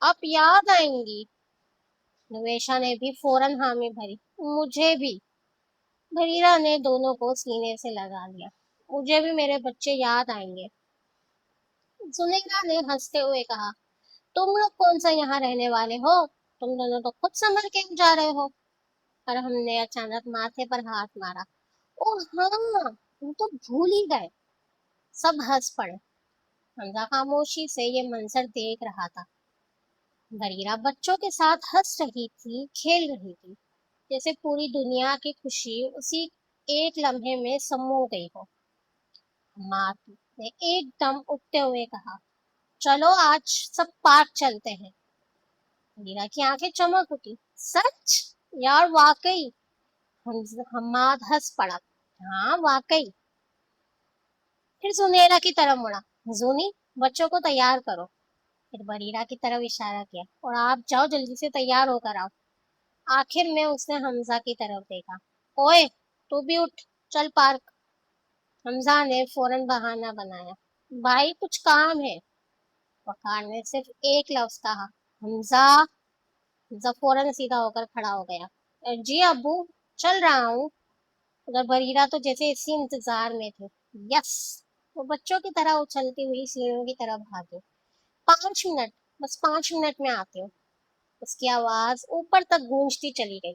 अब याद आएंगी। नवेशा ने भी फौरन हामी भरी। मुझे भी। बरीरा ने दोनों को सीने से लगा लिया। मुझे भी मेरे बच्चे याद आएंगे। सुनैना ने हंसते हुए कहा, तुम लोग कौन सा यहाँ रहने वाले हो? तुम दोनों तो खुद संभल के जा रहे हो। और हमने अचानक माथे पर हाथ मारा। ओह हाँ, तुम तो भूल ही गए। सब हंस पड़े। हमजा खामोशी से ये मंजर देख रहा था। बरीरा बच्चों के साथ हंस रही थी, खेल रही थी, जैसे पूरी दुनिया की खुशी उसी एक लम्हे में समो गई हो। माँ ने एकदम उठते हुए कहा, चलो आज सब पार्क चलते हैं। मीरा की आंखें चमक उठी। सच? यार वाकई। हम्माद हंस पड़ा। हाँ वाकई। फिर सुनहरा की तरफ मुड़ा। जूनी, बच्चों को तैयार करो। फिर बरीरा की तरफ इशारा किया, और आप जाओ, जल्दी से तैयार होकर आओ। आखिर में उसने हमजा की तरफ देखा। ओए, तू भी उठ, चल पार्क। हमजा ने फौरन बहाना बनाया। भाई कुछ काम है। वकार ने सिर्फ एक लफ्ज कहा, हमजा। हमजा फौरन सीधा होकर खड़ा हो गया। जी अब्बू, चल रहा हूँ। उधर बरीरा तो जैसे इसी इंतजार में थे। यस। वो बच्चों की तरह उछलती हुई सीढ़ियों की तरफ भागी। 5 मिनट, बस 5 मिनट में आती हूँ। उसकी आवाज ऊपर तक गूंजती चली गई।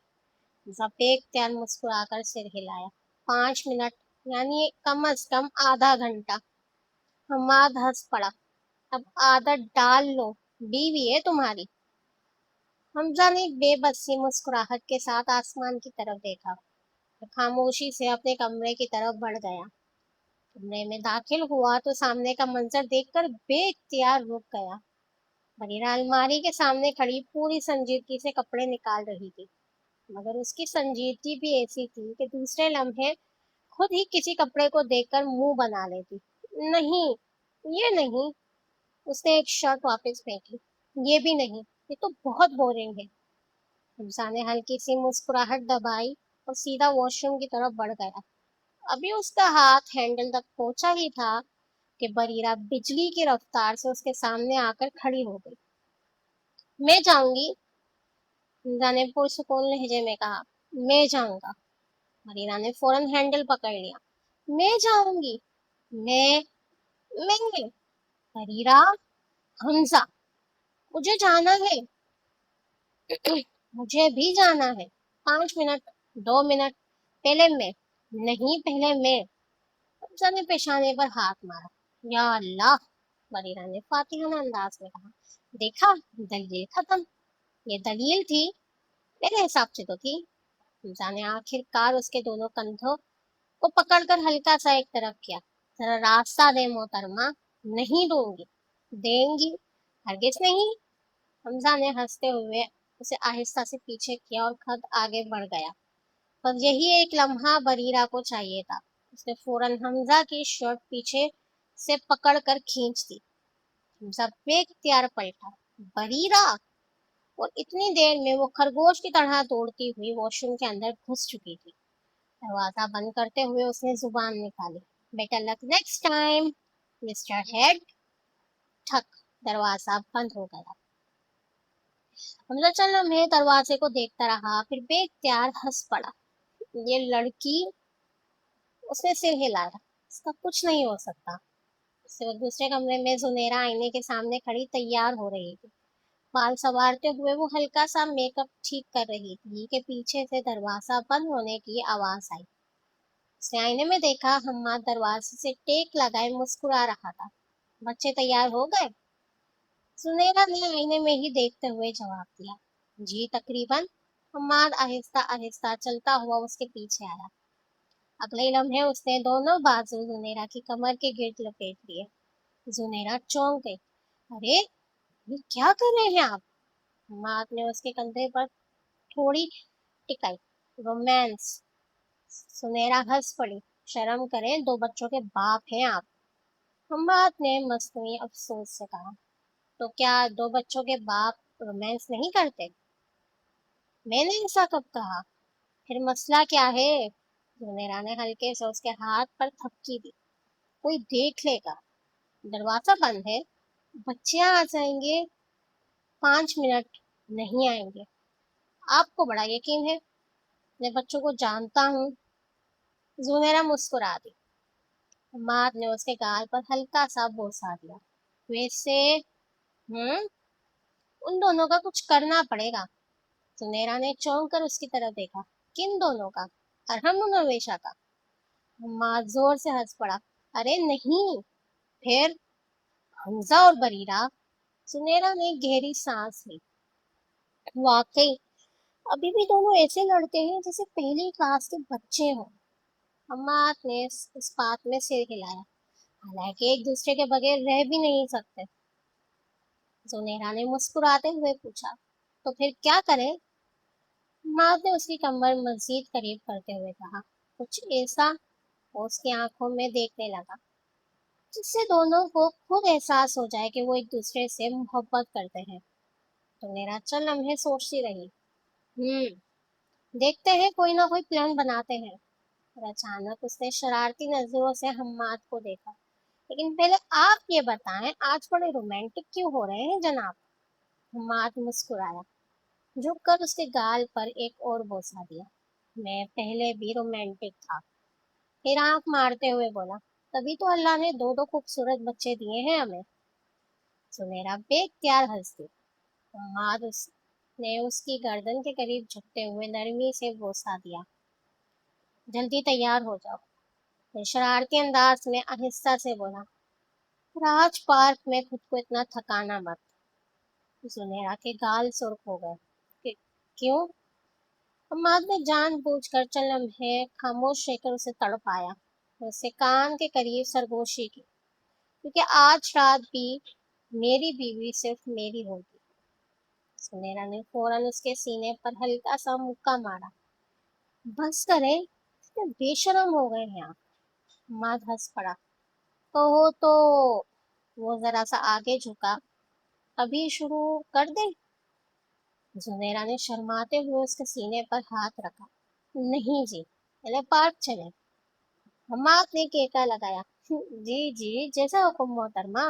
जबेक त्यान मुस्कुराकर सिर हिलाया। 5 मिनट, यानी कम अज कम आधा घंटा। हमाद हंस पड़ा। अब आदत डाल लो, बीवी है तुम्हारी। हमजा ने बेबसी मुस्कुराहट के साथ आसमान की तरफ देखा और खामोशी से अपने कमरे की तरफ बढ़ गया। कमरे में दाखिल हुआ तो सामने का मंजर देखकर बेइख्तियार रुक गया। बरीरा अलमारी के सामने खड़ी पूरी संजीदगी से कपड़े निकाल रही थी, मगर उसकी संजीदगी भी ऐसी थी कि दूसरे लम्हे खुद ही किसी कपड़े को देखकर मुंह बना लेती। नहीं, ये नहीं। उसने एक शर्ट वापस फेंकी। ये भी नहीं, ये तो बहुत बोरिंग है। हमजा ने हल्की सी मुस्कुराहट दबाई और सीधा वॉशरूम की तरफ बढ़ गया। अभी उसका हाथ हैंडल तक पहुंचा ही था कि बरीरा बिजली की रफ्तार से उसके सामने आकर खड़ी हो गई। मैं जाऊंगी। हमजा ने पुरसुकून लहजे में कहा। मैं जाऊंगा। बरीरा ने फौरन हैंडल पकड़ लिया। मैं जाऊंगी। मैं मैं बरीरा। हमजा, मुझे जाना है। मुझे भी जाना है। 5 मिनट, 2 मिनट, पहले मैं। नहीं, पहले मैं। हमजा ने पेशाने पर हाथ मारा। या अल्लाह, बरीरा ने फातिहाना अंदाज में कहा। देखा, दलील खत्म। ये दलील थी? मेरे हिसाब से तो थी। हमजा ने आखिरकार उसके दोनों कंधों को पकड़कर हल्का सा एक तरफ किया। जरा रास्ता दे मोहतरमा। नहीं दूंगी। देंगी? हरगिज नहीं। हमजा ने हंसते हुए उसे आहिस्ता से पीछे किया और खुद आगे बढ़ गया। पर यही एक लम्हा बरीरा को चाहिए था। उसने फौरन हमजा की शर्ट पीछे से पकड़कर खींच दी। हमजा बेख्तियार पलटा। बरीरा! और इतनी देर में वो खरगोश की तरह दौड़ती हुई वॉशरूम के अंदर घुस चुकी थी। दरवाजा बंद करते हुए उसने जुबान निकाली। Better luck next time, mister head. ठक, दरवाजा बंद हो गया। हमजा चल मैं दरवाजे को देखता रहा, फिर बेख्तियार हंस पड़ा। ये लड़की, उसने सिर हिलाया। इसका कुछ नहीं हो सकता। उससे वो दूसरे कमरे में जुनेरा आईने के सामने खड़ी तैयार हो रही थी। बाल संवारते हुए वो हल्का सा मेकअप ठीक कर रही थी कि पीछे से दरवाजा बंद होने की आवाज आई। उसने आईने में देखा, हम्माद दरवाजे से टेक लगाए मुस्कुरा रहा था। बच्चे तैयार हो गए? सुनैरा ने आईने में ही देखते हुए जवाब दिया। जी तकरीबन। हम्माद आहिस्ता आहिस्ता चलता हुआ उसके पीछे आया। अगले ही लम्हे उसने दोनों बाजू जुनेरा की कमर के गिर्द लपेट लिए। जुनेरा चौंक गई। अरे, ये क्या कर रहे हैं आप? हम्माद ने उसके कंधे पर थोड़ी टिकाई। रोमांस। सुनहरा हंस पड़ी। शर्म करें, 2 बच्चों के बाप हैं आप। हम्माद ने मस्नुई अफसोस से कहा। तो क्या 2 बच्चों के बाप रोमांस नहीं करते? मैंने ऐसा कब कहा? फिर मसला क्या है? जुनेरा ने हल्के से उसके हाथ पर थपकी दी। कोई देख लेगा। दरवाजा बंद है। बच्चे आ जाएंगे। 5 मिनट नहीं आएंगे। आपको बड़ा यकीन है? मैं बच्चों को जानता हूँ। जुनेरा मुस्कुरा दी। मार ने उसके गाल पर हल्का सा बोसा दिया। वैसे उन दोनों का कुछ करना पड़ेगा। सुनहरा ने चौंक कर उसकी तरफ देखा। किन दोनों का? अरहम और नवेशा का। माँ जोर से हंस पड़ा। अरे नहीं। फिर? हमजा और बरीरा। सुनहरा ने गहरी सांस ली। वाकई अभी भी दोनों ऐसे लड़ते हैं जैसे पहली क्लास के बच्चे हों। अम्मा ने इस बात में सिर हिलाया। हालांकि एक दूसरे के बगैर रह भी नहीं सकते। सुनहरा ने मुस्कुराते हुए पूछा। तो फिर क्या करें? माँ ने उसकी कमर मजीद करीब करते हुए कहा। कुछ ऐसा। वो उसकी आंखों में देखने लगा जिससे दोनों को खुद एहसास हो जाए कि वो एक दूसरे से मोहब्बत करते हैं। तो मेरा चल लम्हे सोचती रही। देखते हैं, कोई ना कोई प्लान बनाते हैं। और अचानक उसने शरारती नजरों से हम्माद को देखा। लेकिन पहले आप ये बताएं, आज बड़े रोमांटिक क्यों हो रहे हैं जनाब? हम्माद मुस्कुराया। झुक कर उसके गाल पर एक और बोसा दिया। मैं पहले भी रोमांटिक था। फिर आंख मारते हुए बोला। तभी तो अल्लाह ने 2 2 खूबसूरत बच्चे दिए हैं हमें। सुनहरा बेख्तियार हंस दी। उम्माद उसने उसकी गर्दन के करीब झुकते हुए नरमी से बोसा दिया। जल्दी तैयार हो जाओ। फिर शरारती अंदाज में आहिस्ता से बोला। राज पार्क में खुद को इतना थकाना मत। सुनहरा के गाल सुर्ख हो गए। क्यों? उम्माद ने जानबूझकर चंद लम्हे खामोश रहकर उसे तड़पाया। उससे कान के करीब सरगोशी की। क्योंकि आज रात भी मेरी बीवी सिर्फ मेरी होगी। सुनैरा ने फौरन उसके सीने पर हल्का सा मुक्का मारा। बस करें, इतने बेशरम हो गए हैं आप। माद हंस पड़ा। तो हो तो। वो जरा सा आगे झुका। अभी शुरू कर दे? जुनेरा ने शर्माते हुए उसके सीने पर हाथ रखा। नहीं जी, पहले पार्क चले। हमाद ने केका लगाया। जी जी, जैसा हुक्म मोहतरमा।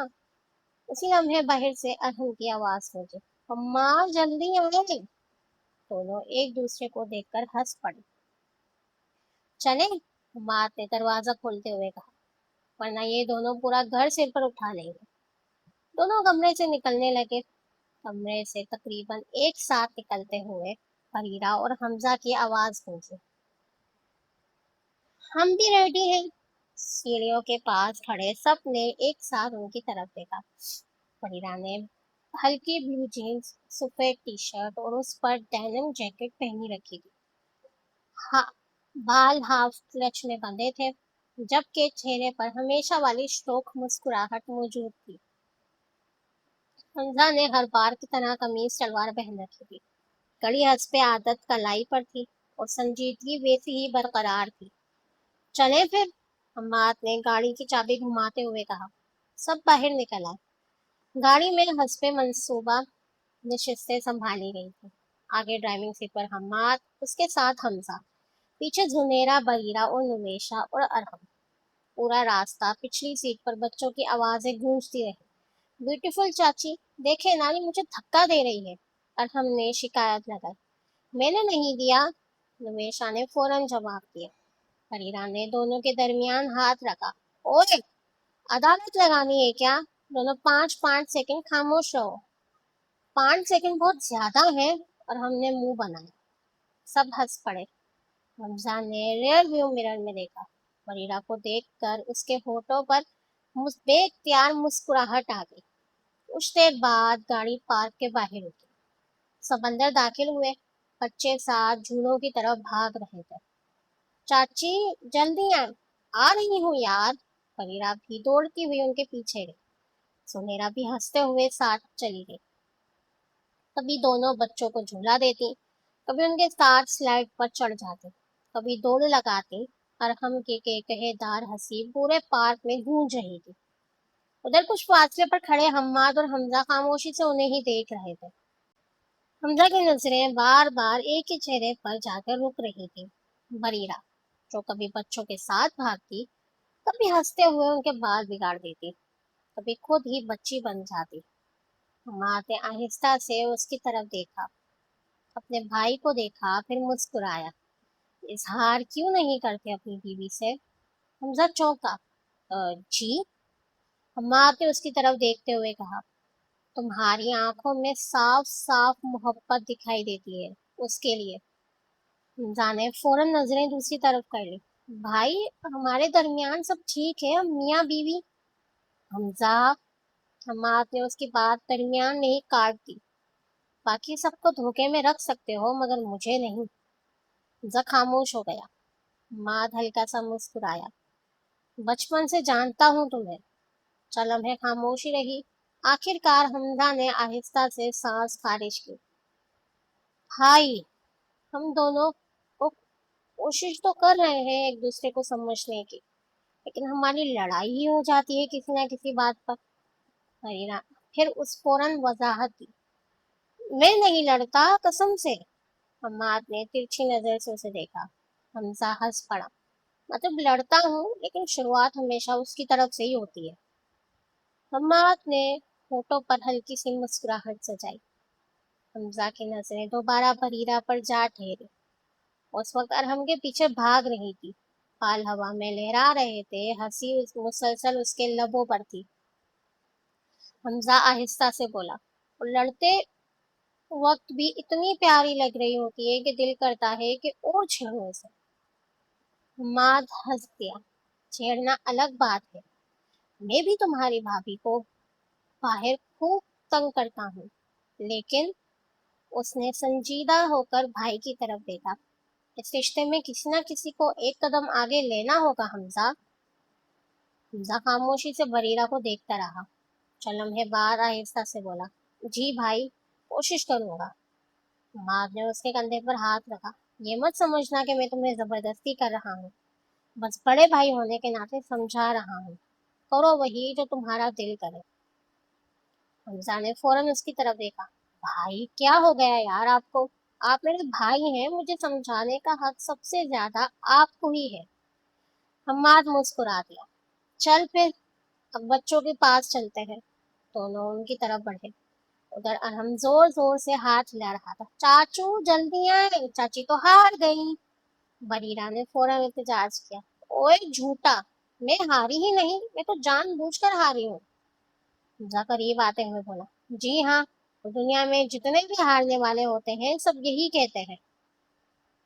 उसी लम्हे बाहर से अरहम की आवाज गूंजी। अम्मा जल्दी आए। दोनों एक दूसरे को देखकर हंस पड़े। चले? हमाद ने दरवाजा खोलते हुए कहा। वरना ये दोनों पूरा घर सिर पर उठा लेंगे। दोनों कमरे से निकलने लगे। कमरे से तकरीबन एक साथ निकलते हुए फरीरा और हमजा की आवाज गूंजी। हम भी रेडी हैं। सीढ़ियों के पास खड़े सब ने एक साथ उनकी तरफ देखा। फरीरा ने हल्की ब्लू जीन्स, सफेद टी शर्ट और उस पर डेनिम जैकेट पहनी रखी थी। हाँ, बाल हाफ क्लच में बंधे थे, जबकि चेहरे पर हमेशा वाली शोख मुस्कुराहट मौजूद थी। हमजा ने हर बार की तरह कमीज सलवार पहन रखी थी। कड़ी हंस आदत कलाई पर थी और संजीदगी वैसी ही बरकरार थी। चले फिर? हम्माद ने गाड़ी की चाबी घुमाते हुए कहा। सब बाहर निकल आए। गाड़ी में हंसपे मंसूबा नशिस्तें संभाली गई थी। आगे ड्राइविंग सीट पर हम्माद, उसके साथ हमजा, पीछे जुनेरा, बरीरा और नुमेशा और अरहम। पूरा रास्ता पिछली सीट पर बच्चों की आवाजें गूंजती रही। ब्यूटीफुल चाची, देखे नानी मुझे धक्का दे रही है। अरहम ने शिकायत लगाई। मैंने नहीं दिया, नुमेशा ने फौरन जवाब दिया। फरीरा ने दोनों के दरमियान हाथ रखा। ओए, अदालत लगानी है क्या? दोनों 5 5 सेकंड खामोश रहो। 5 सेकंड बहुत ज्यादा है। और हमने मुंह बनाया। सब हंस पड़े। हमजा ने रियर व्यू मिरर में देखा। फरीरा को देखकर उसके होठों पर बेख्तियार मुस्कुराहट आ गई। कुछ देर बाद गाड़ी पार्क के बाहर रुकी। सब अंदर दाखिल हुए। बच्चे साथ झूलों की तरफ भाग रहे थे। चाची जल्दी आ रही हूँ यार। फरीरा भी दौड़ती हुई उनके पीछे गई। सुनहरा भी हंसते हुए साथ चली गई। तभी दोनों बच्चों को झूला देती। कभी उनके साथ स्लाइड पर चढ़ जाते, कभी दौड़ लगाते। अरहम की केकहेदार हंसी पूरे पार्क में गूंज रही थी। उधर कुछ फासले पर खड़े हम्माद और हमजा खामोशी से उन्हें ही देख रहे थे। हमजा की नजरें बार बार एक ही चेहरे पर जाकर रुक रही थी, बरीरा, जो कभी बच्चों के साथ भागती, कभी हंसते हुए उनके बाल बिगाड़ देती, कभी खुद ही बच्ची बन जाती। हम्माद ने आहिस्ता से उसकी तरफ देखा, अपने भाई को देखा, फिर मुस्कुराया। इजहार क्यों नहीं करते अपनी बीवी से? हमजा चौंका। जी? हम्माद ने उसकी तरफ देखते हुए कहा, तुम्हारी आंखों में साफ साफ मोहब्बत दिखाई देती है उसके लिए। हमजा ने फौरन नजरें दूसरी तरफ कर ली। भाई, हमारे दरमियान सब ठीक है, हम मियाँ बीवी। हमजा, हम्माद ने उसकी बात दरमियान में ही काट दी। बाकी सबको धोखे में रख सकते हो मगर मुझे नहीं। हमजा खामोश हो गया। हम्माद हल्का सा मुस्कुराया। बचपन से जानता हूँ तुम्हें। चल लम्हे खामोशी रही। आखिरकार हमजा ने आहिस्ता से सांस खारिज की। भाई, हम दोनों को कोशिश तो कर रहे हैं एक दूसरे को समझने की, लेकिन हमारी लड़ाई ही हो जाती है किसी ना किसी बात पर। फरीना फिर उस फौरन वजाहत दी। मैं नहीं लड़ता, कसम से। हम्माद ने तिरछी नजर से उसे देखा। हमजा हंस पड़ा। मतलब लड़ता हूँ, लेकिन शुरुआत हमेशा उसकी तरफ से ही होती है। हम्माद ने होठों पर हल्की सी मुस्कुराहट सजाई। हमजा की नजरें दोबारा बरीरा पर जा ठहरी। उस वक्त अरहम के पीछे भाग रही थी। बाल हवा में लहरा रहे थे, हंसी मुसलसल उसके लबों पर थी। हमजा आहिस्ता से बोला, "वो लड़ते वक्त भी इतनी प्यारी लग रही होती है कि दिल करता है कि और छेड़ो उसे।" हम्माद हंस दिया। छेड़ना अलग बात है। मैं भी तुम्हारी भाभी को बाहर खूब तंग करता हूँ, लेकिन उसने संजीदा होकर भाई की तरफ देखा। इस रिश्ते में किसी ना किसी को एक कदम आगे लेना होगा हमजा। हमजा खामोशी से बरीरा को देखता रहा। चल लम्हे बाद आहिस्ता से बोला, जी भाई, कोशिश करूंगा। माँ ने उसके कंधे पर हाथ रखा। ये मत समझना कि मैं तुम्हें जबरदस्ती कर रहा हूँ, बस बड़े भाई होने के नाते समझा रहा हूँ। करो वही जो तुम्हारा दिल करे। हमजा ने फौरन उसकी तरफ देखा। भाई, क्या हो गया यार आपको? आप मेरे भाई हैं, मुझे समझाने का हक सबसे ज्यादा आपको ही है। हम्माद मुस्कुरा दिया। चल फिर, अब बच्चों के पास चलते हैं। दोनों उनकी तरफ बढ़े। उधर अरहम जोर जोर से हाथ हिला रहा था। चाचू जल्दी आए, चाची तो हार गई। बरीरा ने फौरन एहतजाज किया। ओए झूठा, मैं हारी ही नहीं, मैं तो जानबूझकर हारी हूँ। हमजा करीब आते हुए बोला, जी हाँ, दुनिया में जितने भी हारने वाले होते हैं सब यही कहते हैं।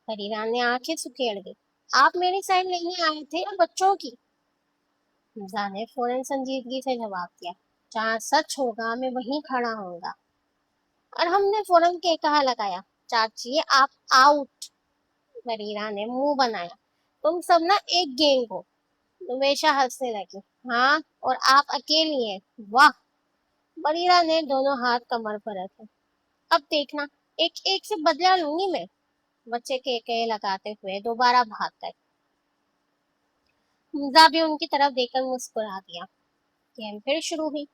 बरीरा ने आंखें सुखेड़ दी। आप मेरी साइड नहीं आए थे या बच्चों की? हमजा ने फौरन संजीदगी से जवाब दिया, जहाँ सच होगा मैं वहीं खड़ा होऊंगा। और हमने फौरन के कहा लगाया, चाची आप आउट। बरीरा ने मुंह बनाया। तुम सब ना एक गैंग हो। दुमेशा हंसने लगी। हाँ, और आप अकेली हैं। वाह। बरीरा ने दोनों हाथ कमर पर रखे। अब देखना, एक एक से बदला लूंगी मैं। बच्चे के लगाते हुए दोबारा भाग गए। हमजा भी उनकी तरफ देखकर मुस्कुरा दिया। गेम फिर शुरू हुई।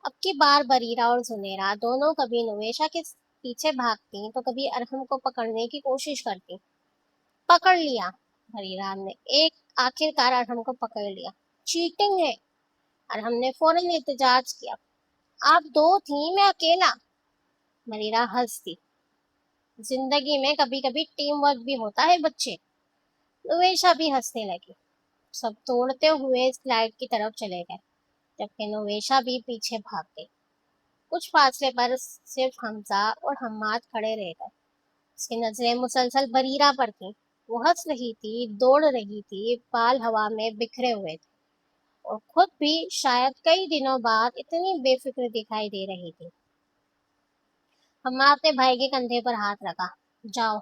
अब की बार बरीरा और जुनेरा दोनों कभी नवेशा के पीछे भागती तो कभी अरहम को पकड़ने की कोशिश करती। पकड़ लिया। बरीरा ने एक आखिरकार अरहम को पकड़ लिया। चीटिंग है। अरहम ने फौरन एहतजाज किया। आप दो थी, मैं अकेला। बरीरा हंस दी। जिंदगी में कभी कभी टीम वर्क भी होता है बच्चे। नवेशा भी हंसने लगी। सब तोड़ते हुए स्लाइड की तरफ चले गए, जबकि नवेशा भी पीछे भाग गई। कुछ फासले पर सिर्फ हमजा और हम्माद खड़े रह गए। उसकी नजरें मुसलसल बरीरा पर थी। वो हंस रही थी, दौड़ रही थी, बाल हवा में बिखरे हुए थे, और खुद भी शायद कई दिनों बाद इतनी बेफिक्र दिखाई दे रही थी। हम्मा अपने भाई के कंधे पर हाथ रखा। जाओ।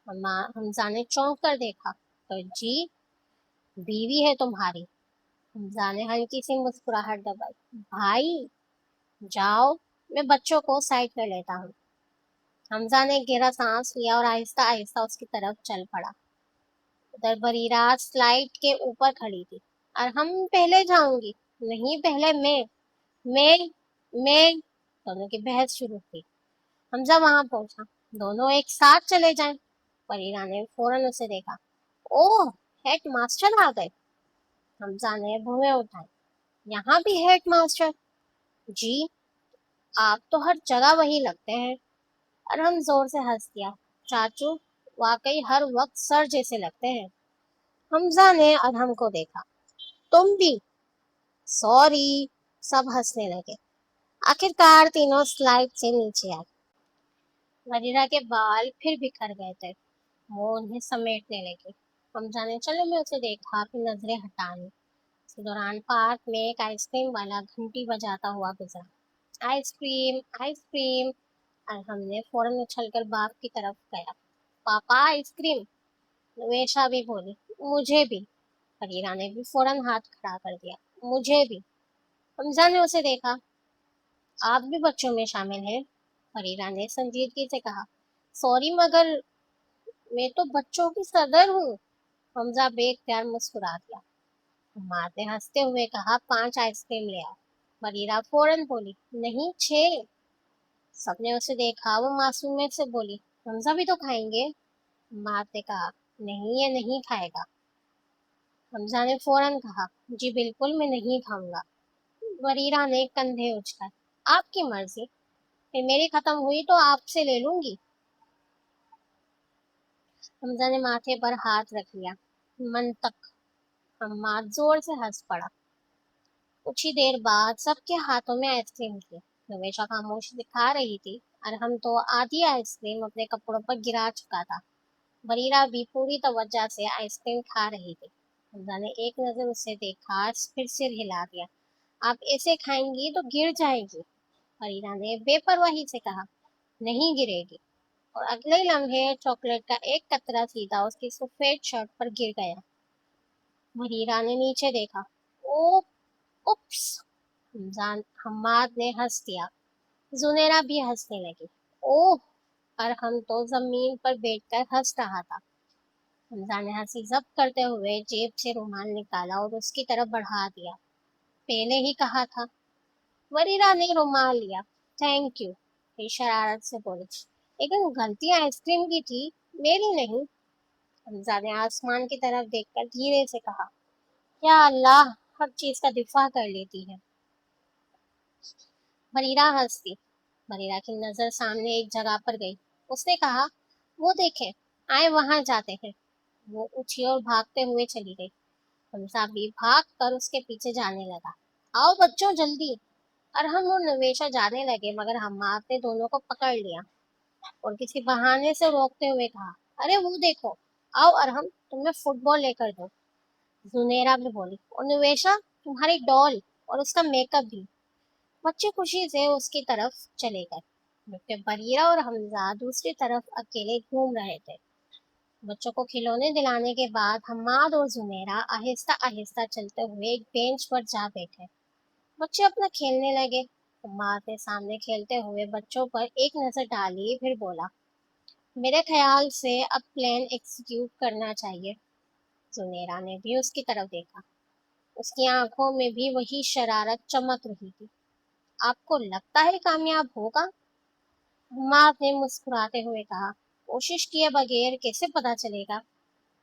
हम्मा हमजा ने चौंक कर देखा। तो जी, बीवी है तुम्हारी? हमजा ने हल्की सी मुस्कुराहट दबाई। भाई, जाओ, मैं बच्चों को साइड कर लेता हूँ। حمزہ نے گہرا سانس لیا اور آہستہ آہستہ اس کی طرف چل پڑا۔ ادھر بریرہ سلائڈ کے اوپر کھڑی تھی۔ اور ہم پہلے جاؤں گی۔ نہیں، پہلے میں میں دونوں کی بحث شروع ہوئی۔ حمزہ وہاں پہنچا۔ دونوں ایک ساتھ چلے جائیں۔ بریرہ نے فوراً اسے دیکھا۔ اوہ، ہیڈ ماسٹر آ گئے۔ حمزہ نے بھویں اٹھائی۔ یہاں بھی ہیڈ ماسٹر؟ جی، آپ تو ہر جگہ وہی لگتے ہیں۔ اور ہم زور سے ہنس دیا۔ چاچو، واقعی ہر وقت سر جیسے لگتے ہیں۔ حمزہ نے ادھم کو دیکھا۔ تم بھی؟ سوری۔ سب ہنسنے لگے۔ آخرکار تینوں سلائڈ سے نیچے آئے۔ وریرہ کے بال پھر بکھر گئے تھے۔ وہ انہیں سمیٹنے لگی۔ حمزہ نے چلو میں اسے دیکھا، پھر نظریں ہٹانی۔ اس دوران پارک میں ایک آئس کریم والا گھنٹی بجاتا ہوا گزرا۔ Ice cream, ice cream! اور ہم نے فوراً اچھل کر باغ کی طرف گیا۔ پاپا، آئس کریم! نویشا بھی بولی۔ مجھے بھی۔ فریرہ نے بھی فوراً ہاتھ کھڑا کر دیا۔ مجھے بھی۔ حمزہ نے اسے دیکھا۔ آپ بھی بچوں میں شامل ہیں؟ فریرہ نے سنجیدگی سے کہا۔ سوری، مگر میں تو بچوں کی صدر ہوں۔ حمزہ بے اختیار مسکرا دیا۔ ماں نے ہنستے ہوئے کہا، 5 آئس کریم لے آؤ۔ فریرہ فوراً بولی، نہیں، 6۔ سب نے اسے دیکھا۔ وہ معصومیت سے بولی، حمزہ بھی تو کھائیں گے؟ ماں نے کہا، نہیں، یہ نہیں کھائے گا۔ حمزہ نے فوراً کہا، جی بالکل، میں نہیں کھاؤں گا۔ وریرہ نے کندھے اچکائے۔ آپ کی مرضی، پھر میری ختم ہوئی تو آپ سے لے لوں گی۔ حمزہ نے ماتھے پر ہاتھ رکھ لیا۔ منطق! حماد زور سے ہنس پڑا۔ کچھ ہی دیر بعد سب کے ہاتھوں میں آئس کریم تھی۔ نویشا خاموشی دکھا رہی تھی اور ہم تو آدھی آئس کریم اپنے کپڑوں پر گرا چکا تھا۔ بریرہ بھی پوری توجہ سے آئس کریم کھا رہی تھی۔ حمزہ نے ایک نظر اسے دیکھا، پھر سر ہلا دیا۔ آپ ایسے کھائیں گی تو گر جائے گی۔ بریرہ نے بے پرواہی سے کہا، نہیں گرے گی۔ اور اگلے لمحے چاکلیٹ کا ایک قطرہ سیدھا اس کی سفید شرٹ پر گر گیا۔ بریرہ نے نیچے دیکھا۔ اوپس! حماد نے ہنس دیا۔ زنیرہ بھی ہنسنے لگی۔ اوہ! اور ہم تو زمین پر بیٹھ کر ہنس رہا تھا۔ حمزہ نے ہنسی ضبط کرتے ہوئے جیب سے رومال نکالا اور اس کی طرف بڑھا دیا۔ پہلے ہی کہا تھا۔ وریرہ نے رومال لیا۔ تھینک یو، پھر شرارت سے بولی، لیکن غلطی آئس کریم کی تھی، میری نہیں۔ حمزہ نے آسمان کی طرف دیکھ کر دھیرے سے کہا، یا اللہ، ہر چیز کا دفاع کر لیتی ہے۔ بریرہ ہنسی۔ بریرہ کی نظر سامنے ایک جگہ پر گئی۔ اس نے کہا، وہ دیکھیں، آئے وہاں جاتے ہیں۔ وہ اٹھی اور بھاگتے ہوئے چلی گئی۔ حمزہ بھی بھاگ کر اس کے پیچھے جانے لگا۔ آؤ بچوں، جلدی! اور ہم اور نویشا جانے لگے، مگر حماد نے دونوں کو پکڑ لیا اور کسی بہانے سے روکتے ہوئے کہا، ارے وہ دیکھو، آؤ ارحم، تمہیں فٹ بال لے کر دو۔ زنیرہ بھی بولی، اور نویشا، تمہاری ڈال اور اس کا میک اپ بھی۔ بچے خوشی سے اس کی طرف چلے گئے، جبکہ بریرہ اور حمزہ دوسری طرف اکیلے گھوم رہے تھے۔ بچوں کو کھلونے دلانے کے بعد حماد اور زنیرہ آہستہ آہستہ چلتے ہوئے ایک بینچ پر جا بیٹھے۔ بچے اپنا کھیلنے لگے۔ حماد نے سامنے کھیلتے ہوئے بچوں پر ایک نظر ڈالی، پھر بولا، میرے خیال سے اب پلان ایکسیکیوٹ کرنا چاہیے۔ زنیرہ نے بھی اس کی طرف دیکھا۔ اس کی آنکھوں میں بھی وہی شرارت چمک رہی تھی۔ آپ کو لگتا ہے کامیاب ہوگا؟ حماد نے مسکراتے ہوئے کہا، کوشش کیے بغیر کیسے پتا چلے گا؟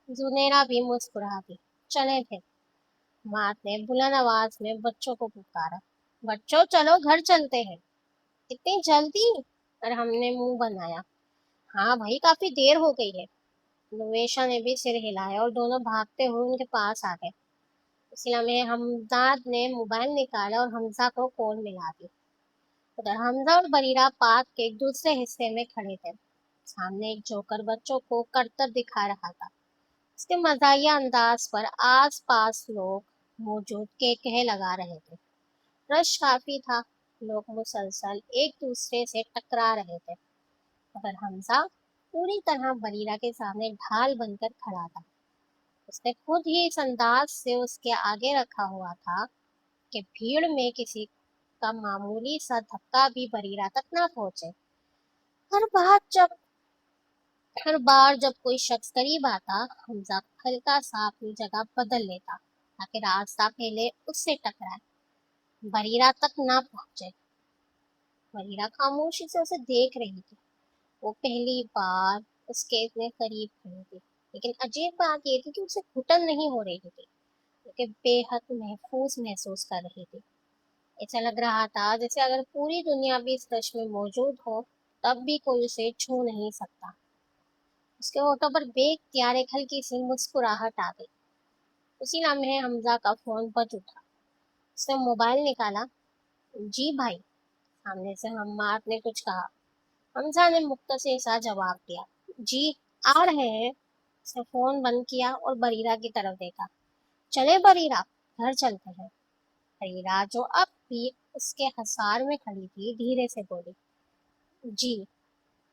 زنیرہ بھی مسکرا دی۔ چلیں پھر۔ حماد نے بلند آواز میں بچوں کو پکارا، بچوں چلو گھر چلتے ہیں۔ اتنی جلدی؟ اور ہم نے منہ بنایا۔ ہاں بھائی، کافی دیر ہو گئی ہے۔ نویشا نے بھی سر ہلایا اور دونوں بھاگتے ہوئے ان کے پاس آ گئے۔ اسی لمحے حمزاد نے موبائل نکالا اور حمزہ کو کال ملا دی۔ ادھر حمزہ اور بریرہ پارک کے ایک دوسرے حصے میں کھڑے تھے۔ سامنے ایک جوکر بچوں کو کرتب دکھا رہا تھا۔ اس کے مزاحیہ انداز پر آس پاس لوگ موجود کہکہے لگا رہے تھے۔ رش کافی تھا، لوگ مسلسل ایک دوسرے سے ٹکرا رہے تھے، مگر حمزہ پوری طرح بریرہ کے سامنے ڈھال بن کر کھڑا تھا۔ اس نے خود ہی اس انداز سے اس کے آگے رکھا ہوا تھا کہ بھیڑ میں کسی کا معمولی سا دھکا بھی بریرہ تک نہ پہنچے۔ हर बार जब हर बार जब कोई शख्स करीब आता, हमजा हल्का सा अपनी जगह बदल लेता ताकि रास्ता पहले उससे टकराए, बरीरा तक ना पहुंचे। बरीरा खामोशी से उसे देख रही थी। वो पहली बार उसके इतने करीब खड़ी थी, लेकिन अजीब बात ये थी कि उसे घुटन नहीं हो रही थी, क्योंकि बेहद महफूज महसूस कर रही थी। ऐसा लग रहा था जैसे अगर पूरी दुनिया भी इस दृश्य में मौजूद हो, तब भी कोई उसे छू नहीं सकता। उसके होठों पर बेख्तियार एक हल्की सी मुस्कुराहट आ गई। उसी लम्हे हमजा का फोन बज उठा। उसने मोबाइल निकाला। जी भाई, सामने से हम्माद ने कुछ कहा। हमजा ने मुख्तसर सा जवाब दिया, जी आ रहे हैं। उसने फोन बंद किया और बरीरा की तरफ देखा। चले बरीरा, घर चलते हैं। बरीरा, जो अब भी उसके हसार में खड़ी थी, धीरे से बोली, जी।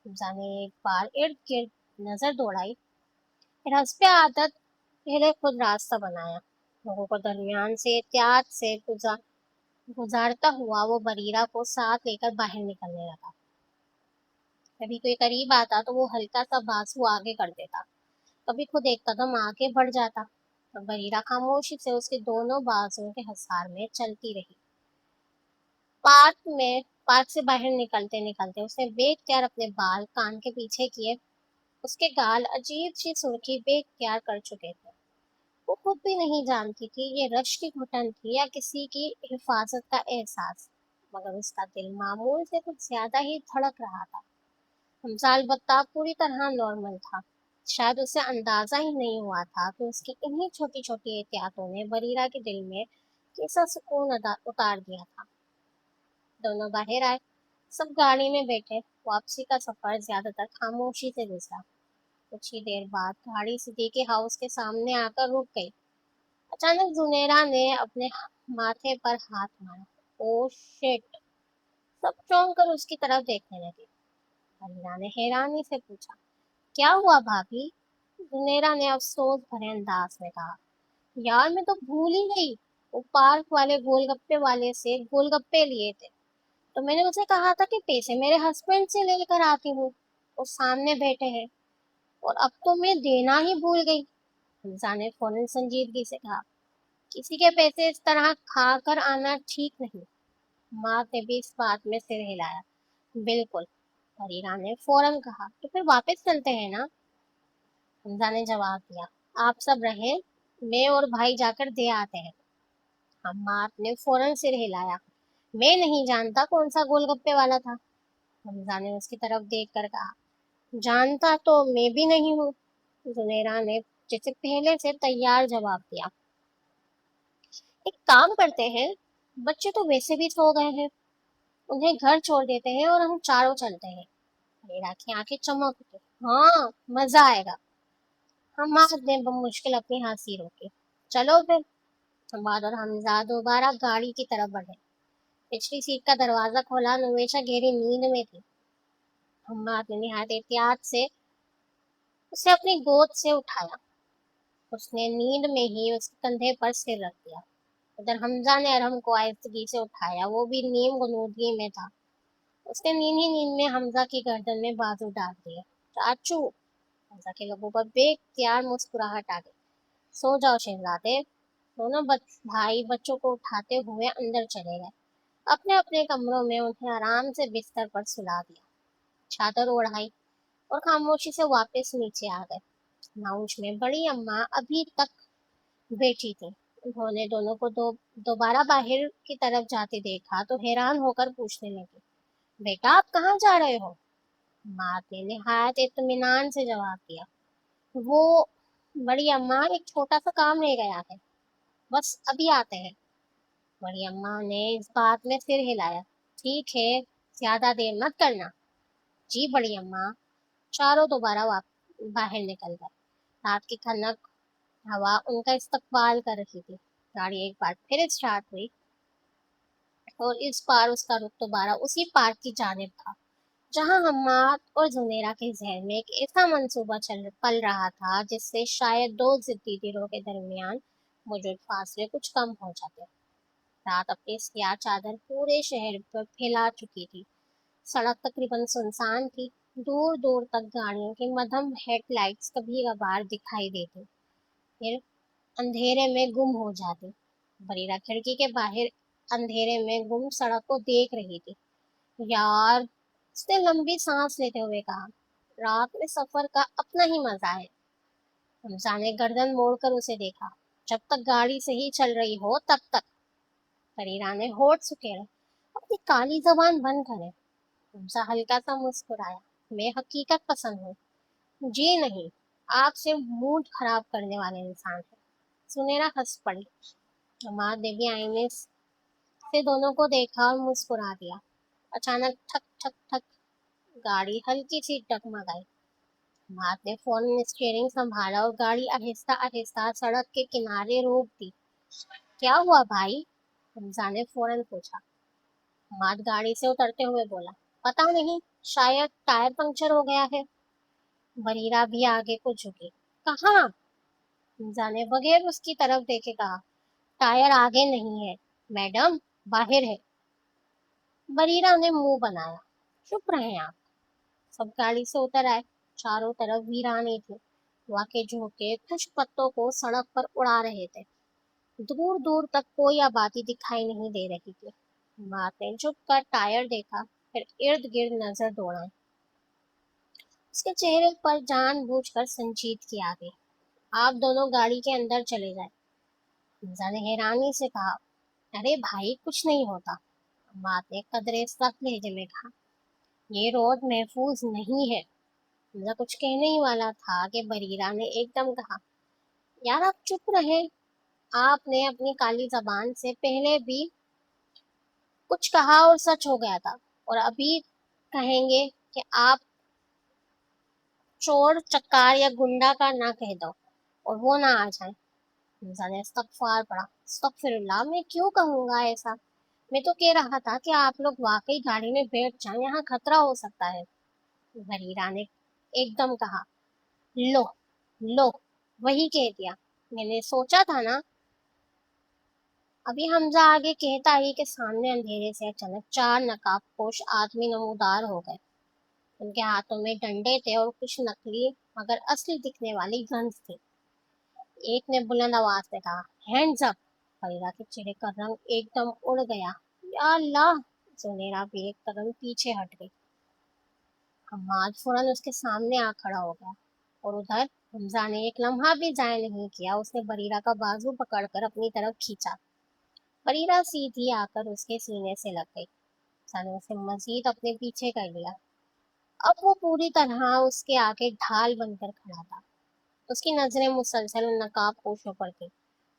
हमजा ने एक बार इर्द गिर्द नजर दौड़ाई, फिर हंसते आदत पहले खुद रास्ता बनाया। लोगों को दरमियान से एहतियात से गुजारता हुआ वो बरीरा को साथ लेकर बाहर निकलने लगा। कभी कोई करीब आता तो वो हल्का सा बाजू आगे कर देता, कभी खुद एक कदम आगे बढ़ जाता, और बरीरा खामोशी से उसके दोनों बाजुओं के हसार में चलती रही। पार्क से बाहर निकलते निकलते उसने बेख्तियार अपने बाल कान के पीछे किए। उसके गाल अजीब सी सुर्खी बेख्तियार कर चुके थे। वो खुद भी नहीं जानती थी ये रश की घुटन थी या किसी की हिफाजत का एहसास, मगर उसका दिल मामूल से कुछ ज्यादा ही धड़क रहा था। हमजा अलबत्ता पूरी तरह नॉर्मल था। शायद उसे अंदाजा ही नहीं हुआ था कि उसकी इन्हीं छोटी छोटी एहतियातों ने बरीरा के दिल में कैसा सुकून उतार दिया था। दोनों बाहर आए, सब गाड़ी में बैठे। वापसी का सफर ज्यादातर खामोशी से गुजरा। कुछ ही देर बाद गाड़ी सिद्दीकी हाउस के सामने आकर रुक गई। अचानक जुनेरा ने अपने माथे पर हाथ मारा। Oh shit! सब चौंक कर उसकी तरफ देखने लगे। अलीना ने हैरानी से पूछा, क्या हुआ भाभी? जुनेरा ने अफसोस भरे अंदाज में कहा, यार मैं तो भूल ही गई। वो पार्क वाले गोलगप्पे वाले से गोलगप्पे लिए थे, तो मैंने उसे कहा था कि पैसे मेरे हस्बैंड से लेकर आती हूँ। वो सामने बैठे हैं, और अब तो मैं देना ही भूल गई। हमजा ने फौरन संजीदगी से कहा, किसी के पैसे इस तरह खा कर आना ठीक नहीं। माँ ने भी इस बात में सिर हिलाया। बिल्कुल, फरीरा ने फौरन कहा, तो फिर वापस चलते हैं ना? हमजा ने जवाब दिया, आप सब रहें, मैं और भाई जाकर दे आते हैं। अम्मा ने फौरन सिर हिलाया। मैं नहीं जानता कौन सा गोलगप्पे वाला था। हमजा ने उसकी तरफ देख कर कहा, जानता तो मैं भी नहीं हूँ। जुनेरा ने जैसे पहले से तैयार जवाब दिया, एक काम करते हैं, बच्चे तो वैसे भी सो गए हैं, उन्हें घर छोड़ देते हैं और हम चारों चलते हैं। मेरा की आंखें चमक उठी। हाँ, मजा आएगा। हमाद ने मुश्किल अपनी हंसी रोकी। चलो फिर। हमाद और हमजा दोबारा गाड़ी की तरफ बढ़े। पिछली सीट का दरवाजा खोला, नवेशा गहरी नींद में थी। हमाद ने निहायत एहतियात से उसे अपनी गोद से उठाया। उसने नींद में ही उसके कंधे पर सिर रख दिया। उधर हमजा ने अरहम को आहिस्तगी से उठाया, वो भी नीम गुनूदगी में था। उसने नींद ही नींद में हमजा की गर्दन में बाजू डाल दिए। चाचू! हमजा के लबों पर बेख्तियार मुस्कुराहट आ गई। सो जाओ शहजादे। दोनों भाई बच्चों को उठाते हुए अंदर चले गए। अपने अपने कमरों में उन्हें आराम से बिस्तर पर सुला दिया, चादर ओढ़ाई, और खामोशी से वापस नीचे आ गए। लाउंज में बड़ी अम्मा अभी तक बैठी थी। उन्होंने दोनों को दोबारा बाहर की तरफ जाते देखा तो हैरान होकर पूछने लगी, बेटा आप कहाँ जा रहे हो? माँ ने निहायत इत्मीनान से जवाब दिया, वो बड़ी अम्मा एक छोटा सा काम रह गया है, बस अभी आते हैं। बड़ी अम्मा ने इस बात में सिर हिलाया। ठीक है, ज्यादा देर मत करना। जी बड़ी अम्मा। चारों दोबारा बाहर निकल गए। रात की खनक हवा उनका इस्तकबाल कर रही थी। गाड़ी एक बार फिर स्टार्ट हुई, और इस बार उसका रुख दोबारा उसी पार्क की जानिब था, जहां हम्माद और जुनेरा के जहन में एक ऐसा मंसूबा चल पल रहा था जिससे शायद दो जिद्दी दिलों के दरमियान मौजूद फासले कुछ कम हो जाते। रात अपनी सियाह चादर पूरे शहर पर फैला चुकी थी। सड़क तकरीबन सुनसान थी। दूर दूर तक गाड़ियों की मध्यम हेडलाइट्स कभी कभार दिखाई देती, फिर अंधेरे में गुम हो जाती। बरीरा खिड़की के बाहर अंधेरे में गुम सड़क को देख रही थी। यार, उसने लंबी सांस लेते हुए कहा, रात में सफर का अपना ही मजा है। हमजा ने गर्दन मोड़कर उसे देखा। जब तक गाड़ी सही चल रही हो तब तक। बरीरा ने होठ सुखेड़े, अपनी काली जबान बंद करे। हमजा हल्का सा मुस्कुराया, मैं हकीकत पसंद हूँ। जी नहीं, आप सिर्फ मूड खराब करने वाले इंसान हैं। सुनहरा हंस पड़ी। हमाद ने भी आईने से दोनों को देखा और मुस्कुरा दिया। अचानक ठक ठक ठक गाड़ी हल्की सी डगमगाई। हमाद ने फौरन स्टीयरिंग संभाला और गाड़ी आहिस्ता आहिस्ता सड़क के किनारे रोक दी। क्या हुआ भाई? हमजा ने फौरन पूछा। हमाद गाड़ी से उतरते हुए बोला, पता नहीं, शायद टायर पंक्चर हो गया है। बरीरा भी आगे को झुकी। कहाँ? हमजा ने बगैर उसकी तरफ देखे कहा, टायर आगे नहीं है मैडम, बाहर है। बरीरा ने मुंह बनाया। चुप रहे आप। सब गाड़ी से उतर आए। चारों तरफ वीरानी थी। हवा के झोंके खुश्क पत्तों को सड़क पर उड़ा रहे थे। दूर दूर तक कोई आबादी दिखाई नहीं दे रही थी। माँ ने झुक कर टायर देखा, फिर इर्द गिर्द नजर दौड़ाई। उसके चेहरे पर जानबूझकर संजीदगी आ गई। आप दोनों गाड़ी के अंदर चले जाए। हमजा ने हैरानी से कहा, अरे भाई, कुछ नहीं होता। माँ ने कदरे सख्त लहजे में कहा, ये रोड महफूज नहीं है। हमजा कुछ कहने ही वाला था कि बरीरा ने एकदम कहा, यार आप चुप रहे। आपने अपनी काली जबान से पहले भी कुछ कहा और सच हो गया था, और अभी कहेंगे कि आप चोर चक्कार या गुंडा का ना कह दो और वो ना आ जाए। हमजा ने इस्तगफार पढ़ा। अस्तगफिरुल्लाह, मैं क्यों कहूंगा ऐसा? मैं तो कह रहा था कि आप लोग वाकई गाड़ी में बैठ जाएं, यहाँ खतरा हो सकता है। बरीरा ने एकदम कहा, लो लो, वही कह दिया। मैंने सोचा था ना। अभी हमजा आगे कहता ही कि सामने अंधेरे से अचानक चार नकाबपोश आदमी नमूदार हो गए। उनके हाथों में डंडे थे और कुछ नकली मगर असली दिखने वाली गन्स थी। एक ने बुलंद आवाज से कहा, हैंड्स अप। फरीदा के चेहरे का रंग एकदम उड़ गया। या अल्लाह! जुनेरा भी एक कदम पीछे हट गई। हम्माद फौरन उसके सामने आ खड़ा हो गया, और उधर हमजा ने एक लम्हा भी जाया नहीं किया। उसने बरीरा का बाजू पकड़कर अपनी तरफ खींचा। बरीरा सीधी आकर उसके सीने से लग गई। हमजा ने उसे मजीद अपने पीछे कर लिया। अब वो पूरी तरह उसके आगे ढाल बनकर खड़ा था। उसकी नजरें मुसलसल उन नकाबपोशों पर थी।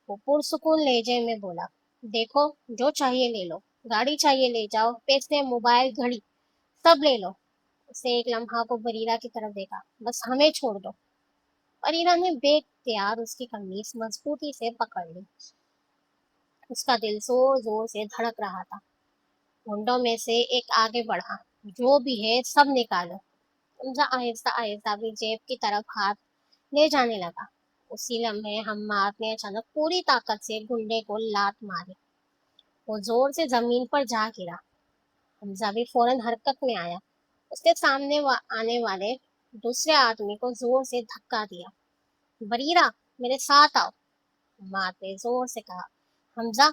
वो पुरसुकून लहजे में बोला, देखो, जो चाहिए ले लो। गाड़ी चाहिए ले जाओ, पैसे, मोबाइल, घड़ी, सब ले लो। उसे एक लम्हा को बरीरा की तरफ देखा, बस हमें छोड़ दो। बरीरा ने बेख्तियार उसकी कमीज मजबूती से पकड़ ली। उसका दिल जोर जोर से धड़क रहा था। मुंडों में से एक आगे बढ़ा, जो भी है सब निकालो। हमजा आहिस्ता आहिस्ता भी जेब की तरफ हाथ ले जाने लगा। उसी लम्हे हम्माद ने अचानक पूरी ताकत से गुंडे को लात मारी। वो जोर से जमीन पर जा गिरा। हमजा भी फौरन हरकत में आया। उसके सामने आने वाले दूसरे आदमी को जोर से धक्का दिया। बरीरा, मेरे साथ आओ। हम्माद ने जोर से कहा। हमजा,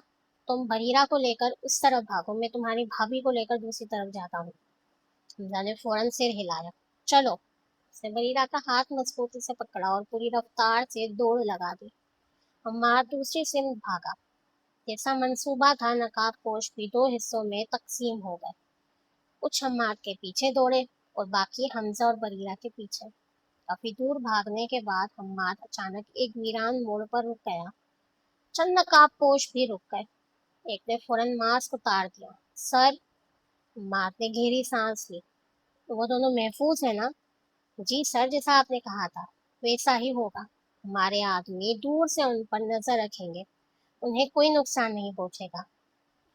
तुम बरीरा को लेकर उस तरफ भागो, मैं तुम्हारी भाभी को लेकर दूसरी तरफ जाता हूँ। हमजा ने फौरन सिर हिलाया। चलो। उसने बरीरा का हाथ मजबूती से पकड़ा और पूरी रफ्तार से दौड़ लगा दी। हम्माद दूसरी सिमत भागा। जैसा मंसूबा था, नकाबपोश भी दो हिस्सों में तकसीम हो गए। कुछ हम्माद के पीछे दौड़े और बाकी हमजा और बरीरा के पीछे। काफी दूर भागने के बाद हम्माद अचानक एक वीरान मोड़ पर रुक गया। चंद नकाबपोश भी रुक गए। एक ने फौरन मास्क उतार दिया। सर। हम्माद ने गहरी सांस ली। वो दोनों महफूज है ना? जी सर, जैसा आपने कहा था वैसा ही होगा। हमारे आदमी दूर से उन पर नजर रखेंगे, उन्हें कोई नुकसान नहीं पहुंचेगा।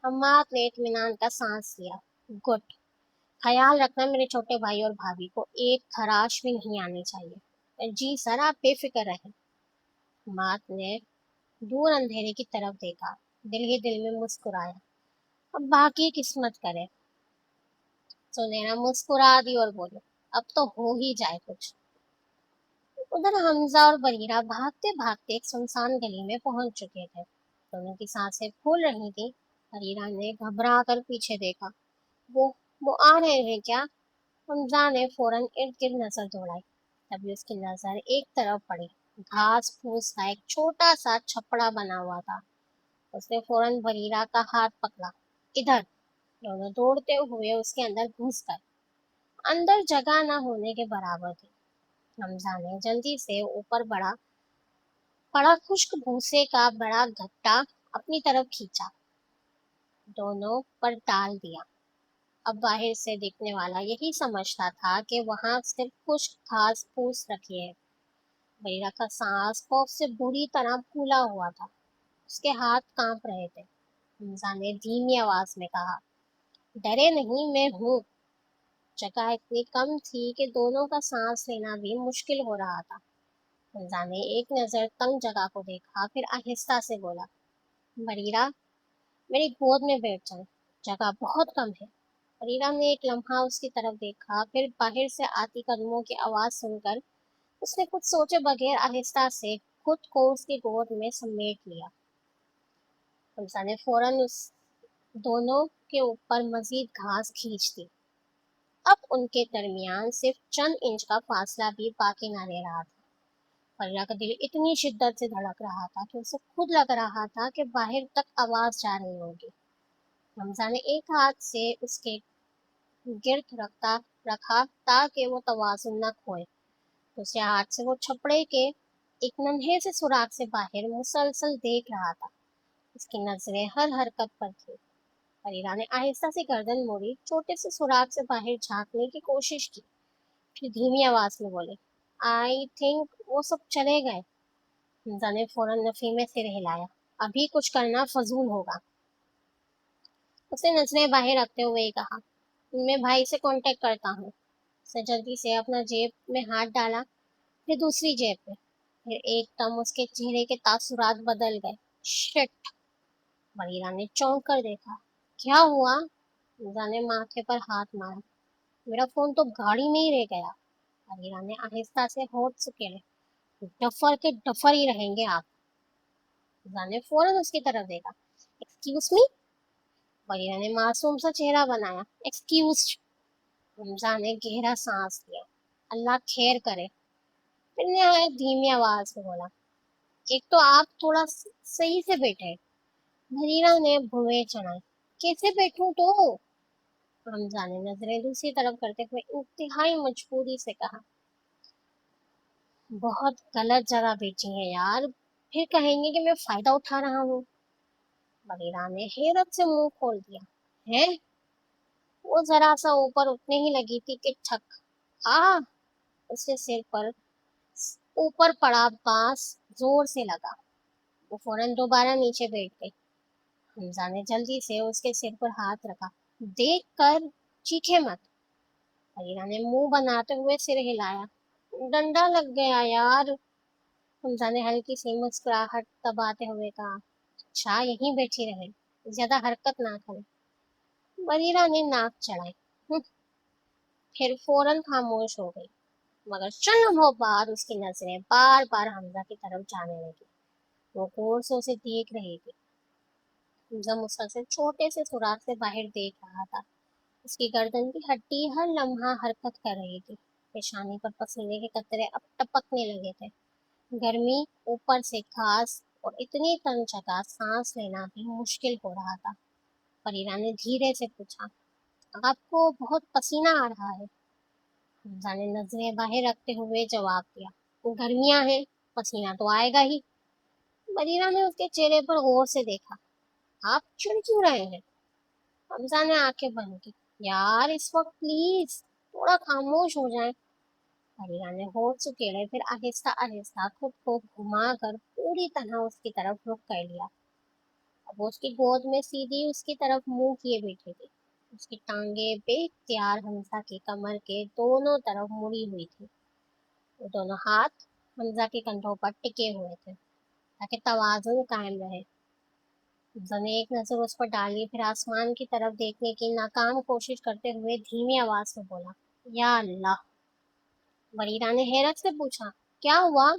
हम्माद ने इत्मीनान का सांस लिया। गुड। ख्याल रखना, मेरे छोटे भाई और भाभी को एक खराश भी नहीं आनी चाहिए। जी सर, आप बेफिक्र रहें। हम्माद ने दूर अंधेरे की तरफ देखा, दिल ही दिल में मुस्कुराया। अब बाकी किस्मत करे। सुनैना मुस्कुरा दी और बोली, अब तो हो ही जाए कुछ। उधर हमजा और बरीरा भागते भागते एक सुनसान गली में पहुंच चुके थे। दोनों की सांसें फूल रही थी। बरीरा ने घबरा कर पीछे देखा। वो वो आ रहे हैं क्या? हमजा ने फौरन इर्द गिर्द नजर दौड़ाई। तभी उसकी नजर एक तरफ पड़ी। घास फूस का एक छोटा सा छपड़ा बना हुआ था। उसने फौरन बरीरा का हाथ पकड़ा। इधर। दोनों दौड़ते हुए उसके अंदर घुस गए। अंदर जगह न होने के बराबर थी। हमजा ने जल्दी से ऊपर बढ़ा पड़ा खुश्क भूसे का बड़ा गट्टा अपनी तरफ खींचा। दोनों पर डाल दिया। अब बाहर से देखने वाला यही समझता था कि वहां सिर्फ खुश्क घास फूस रखी है। बरीरा का सांस खौफ से बुरी तरह फूला हुआ था। उसके हाथ कांप रहे थे। हमजा ने धीमी आवाज में कहा, डरे नहीं, मैं हूँ। जगह इतनी कम थी कि दोनों का सांस लेना भी मुश्किल हो रहा था। हमजा ने एक नजर तंग जगह को देखा, फिर आहिस्ता से बोला, बरीरा, मेरी गोद में बैठ जाए, जगह बहुत कम है। बरीरा ने एक लम्हा उसकी तरफ देखा, फिर बाहर से आती कदमों की आवाज सुनकर उसने कुछ सोचे बगैर आहिस्ता से खुद को उसकी गोद में समेट लिया। हमजा ने फौरन उस दोनों के ऊपर मजीद घास खींच दी। अब उनके दरमियान सिर्फ चंद इंच का फासला भी बाकी न रह रहा था। फरिया का दिल इतनी शिद्दत से धड़क रहा था कि उसे खुद लग रहा था कि बाहर तक आवाज जा रही होगी। हमजा ने एक हाथ से उसके गिर्द रखा ताकि वो तवाजुन न खोए। दूसरे हाथ से वो छपड़े के एक नन्हे से सुराग से बाहर मुसलसल देख रहा था। उसकी नजरें हर हरकत पर थी। फरीदा ने आहिस्ता से गर्दन मोड़ी, छोटे से सुराग से बाहर झांकने की कोशिश की, फिर धीमी आवाज में बोले, आई थिंक वो सब चले गए। हमजा ने फौरन नफी में सिर हिलाया। अभी कुछ करना फजूल होगा। उसने नजरें बाहर रखते हुए कहा, मैं भाई से कांटेक्ट करता हूँ। उसने जल्दी से अपना जेब में हाथ डाला, फिर दूसरी जेब में, फिर एकदम उसके चेहरे के तासुरात बदल गए। शिट! बरीरा ने चौंक कर देखा। क्या हुआ? हमजा ने माथे पर हाथ मारा। मेरा फोन तो गाड़ी में ही रह गया। बरीरा ने आहिस्ता से होठ सुकेले। डफर के डफर ही रहेंगे आप। हमजा ने फौरन उसकी तरफ देखा। Excuse me? बरीरा ने मासूम सा चेहरा बनाया। एक्सक्यूज? हमजा ने गहरा सांस लिया। अल्लाह खैर करे। फिर नहायत धीमी आवाज में बोला, एक तो आप थोड़ा सही से बैठे। बरीरा ने भुएं चढ़ाई। कैसे बैठूं तो? हमजा ने नजरें दूसरी तरफ करते हुए इंतहाई मजबूरी से कहा, बहुत गलत जगह बेची है यार, फिर कहेंगे कि मैं फायदा उठा रहा हूँ। बरीरा ने हैरत से मुंह खोल दिया। है? वो जरा सा ऊपर उठने ही लगी थी कि ठक, आ! उसके सिर पर ऊपर पड़ा बांस जोर से लगा। वो फौरन दोबारा नीचे बैठ गई। हमजा ने जल्दी से उसके सिर पर हाथ रखा। देख कर चीखे मत। बरीरा ने मुंह बनाते हुए सिर हिलाया। डंडा लग गया यार। हमजा ने हल्की सी मुस्कुराहट दबाते हुए कहा, अच्छा यहीं बैठी रहे, ज्यादा हरकत ना करे। बरीरा ने नाक चढ़ाई। फिर फौरन खामोश हो गई। मगर चंद लम्हों बाद उसकी नजरें बार बार हमजा की तरफ जाने लगी। वो गौर से उसे देख रही थी। हमजा मुसलसल छोटे से सुराग से बाहर देख रहा था। उसकी गर्दन की हड्डी हर लम्हा हरकत कर रही थी। पेशानी पर पसीने के कतरे अब टपकने लगे थे। गर्मी, ऊपर से घास और इतनी तंग जगह सांस लेना भी मुश्किल हो रहा था। फरीदा ने धीरे से पूछा, आपको बहुत पसीना आ रहा है? हमजा ने नजरें बाहर रखते हुए जवाब दिया, गर्मियां हैं, पसीना तो आएगा ही। बरीरा ने उसके चेहरे पर गौर से देखा। आप चिढ़ क्यों रहे हैं? हमजा ने आंखें बंद की। यार इस वक्त प्लीज थोड़ा खामोश हो जाए। बरीरा ने होठ सुकेड़े, फिर आहिस्ता आहिस्ता खुद को घुमा कर पूरी तरह उसकी तरफ रुख कर लिया। अब वो उसकी गोद में सीधी उसकी तरफ मुंह किए बैठी थी। उसकी टांगे बेख्तियार हमजा की कमर के दोनों तरफ मुड़ी हुई थी। वो दोनों हाथ हमजा के कंधों पर टिके हुए थे ताकि तवाजुन कायम रहे। हमजा ने एक नजर उस पर डाली, फिर आसमान की तरफ देखने की नाकाम कोशिश करते हुए धीमी आवाज में बोला, या अल्लाह! बरीरा ने हैरत से पूछा, क्या हुआ?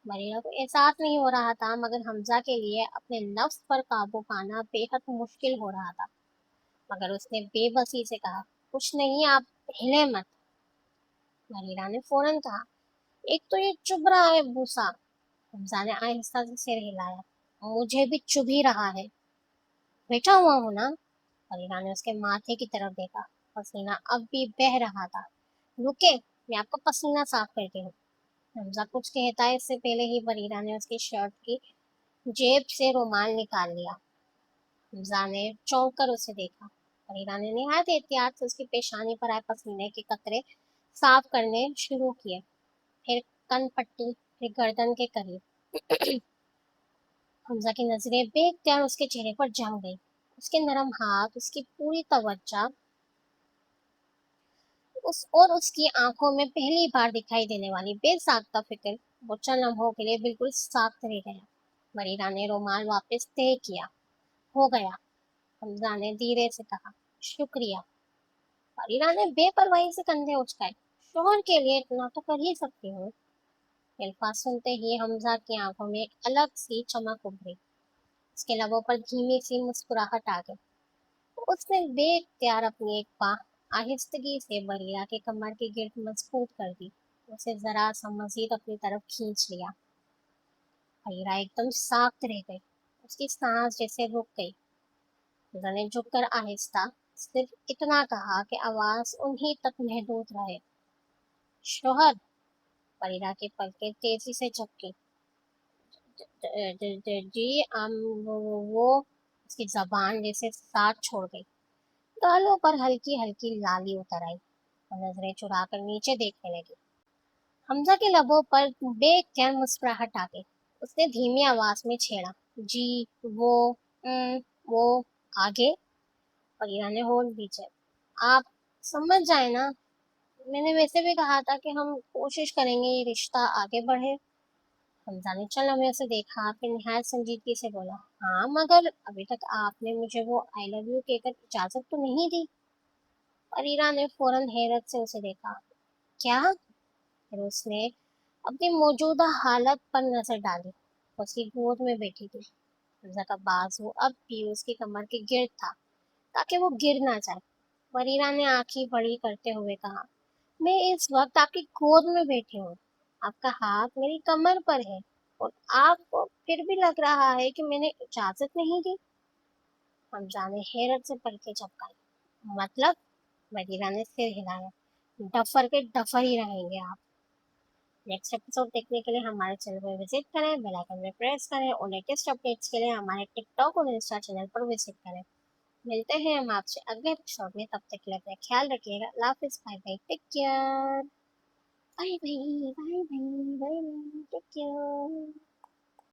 बरीरा को एहसास नहीं हो रहा था, मगर हमजा के लिए अपने नफ्स पर काबू पाना बेहद मुश्किल हो रहा था। मगर उसने बेबसी से कहा, कुछ नहीं, आप हिले मत। बरीरा ने फौरन कहा, एक तो ये चुभ रहा है भूसा। हमजा ने आहिस्ता से सिर हिलाया, मुझे भी चुभ ही रहा है। बैठा हुआ हूं ना। बरीरा ने उसके माथे की तरफ देखा। पसीना अब भी बह रहा था। रुके, मैं आपका पसीना साफ करती हूँ। हमजा कुछ कहता है इससे पहले ही बरीरा ने उसकी शर्ट की जेब से रुमाल निकाल लिया। हमजा ने चौंक कर उसे देखा। बरीरा ने निहायत एहतियात से उसकी पेशानी पर आए पसीने के कतरे साफ करने शुरू किए। फिर कन पट्टी, फिर गर्दन के करीब। हमजा की नजरें बेख्तियार उसके चेहरे पर जम गई। उसके नरम हाथ, उसकी पूरी तवज्जो, उसकी आंखों में पहली बार दिखाई देने वाली बेसाख्ता फिक्र वो चंद लम्हों के लिए बिल्कुल साख्त रह गया। मरीरा ने रुमाल वापस तय किया। हो गया, हमजा ने धीरे से कहा। शुक्रिया। मरीरा ने बेपरवाही से कंधे उचकाए। शोहर के लिए इतना तो कर ही सकती हूँ। अल्फाज सुनते ही हमजा की आंखों में एक अलग सी चमक उभरी। उसके लबों पर धीमी सी मुस्कुराहट आ गई। उसने बेख्तियार अपनी एक बाह आहिस्तगी से बरीरा के कमर के गिर्द मजबूत कर दी। उसे जरा सा मजीद अपनी तरफ खींच लिया। बरीरा एकदम साख्त रह गई। उसकी सांस जैसे रुक गई। फिजा ने झुककर आहिस्ता सिर्फ इतना कहा कि आवाज उन्हीं तक महदूद रहे। शोहर। बरीरा की पलकें तेजी से झपकी। जी वो उसकी जबान जैसे साथ छोड़ गई। गालों पर हल्की हल्की लाली उतर आई और नजरें चुराकर नीचे देखने लगी। हमजा के लबों पर बेख्तियार मुस्कुराहट आ गई। उसने धीमी आवाज में छेड़ा, जी वो वो आगे। और ने होल दीजिए, आप समझ जाए ना। मैंने वैसे भी कहा था कि हम कोशिश करेंगे ये रिश्ता आगे बढ़े। हमजा ने चल हमें उसे देखा, फिर निहायत संजीदगी से बोला, हाँ मगर अभी तक आपने मुझे वो आई लव यू कहकर इजाजत तो नहीं दी। और ईरा ने फौरन हैरत से उसे देखा। क्या? फिर उसने अपनी मौजूदा हालत पर नजर डाली। उसकी गोद में बैठी थी। हमजा का बाजू अब भी उसकी कमर के गिर्द था, ताकि वो गिर ना जाए। वरीरा ने आंखें बड़ी करते हुए कहा, मैं इस वक्त आपकी गोद में बैठी हूँ। आपका हाथ मेरी कमर पर है और आपको फिर भी लग रहा है कि मैंने इजाजत नहीं दी। हमजा ने हैरत से पलकें झपकाई। मतलब? वजीरा ने सिर हिलाया। डफर के डफर ही रहेंगे आप। नेक्स्ट एपिसोड देखने के लिए हमारे चैनल पर विजिट करें, बेल आइकन में प्रेस करें और लेटेस्ट अपडेट्स के लिए हमारे टिकटॉक और इंस्टा चैनल पर विजिट करें। मिलते हैं हम आपसे अगले एपिसोड में, तब तक के लिए अपना ख्याल रखिएगा। अल्लाह हाफिज़, bye bye, take care. Bye bye, bye bye, bye bye, take care.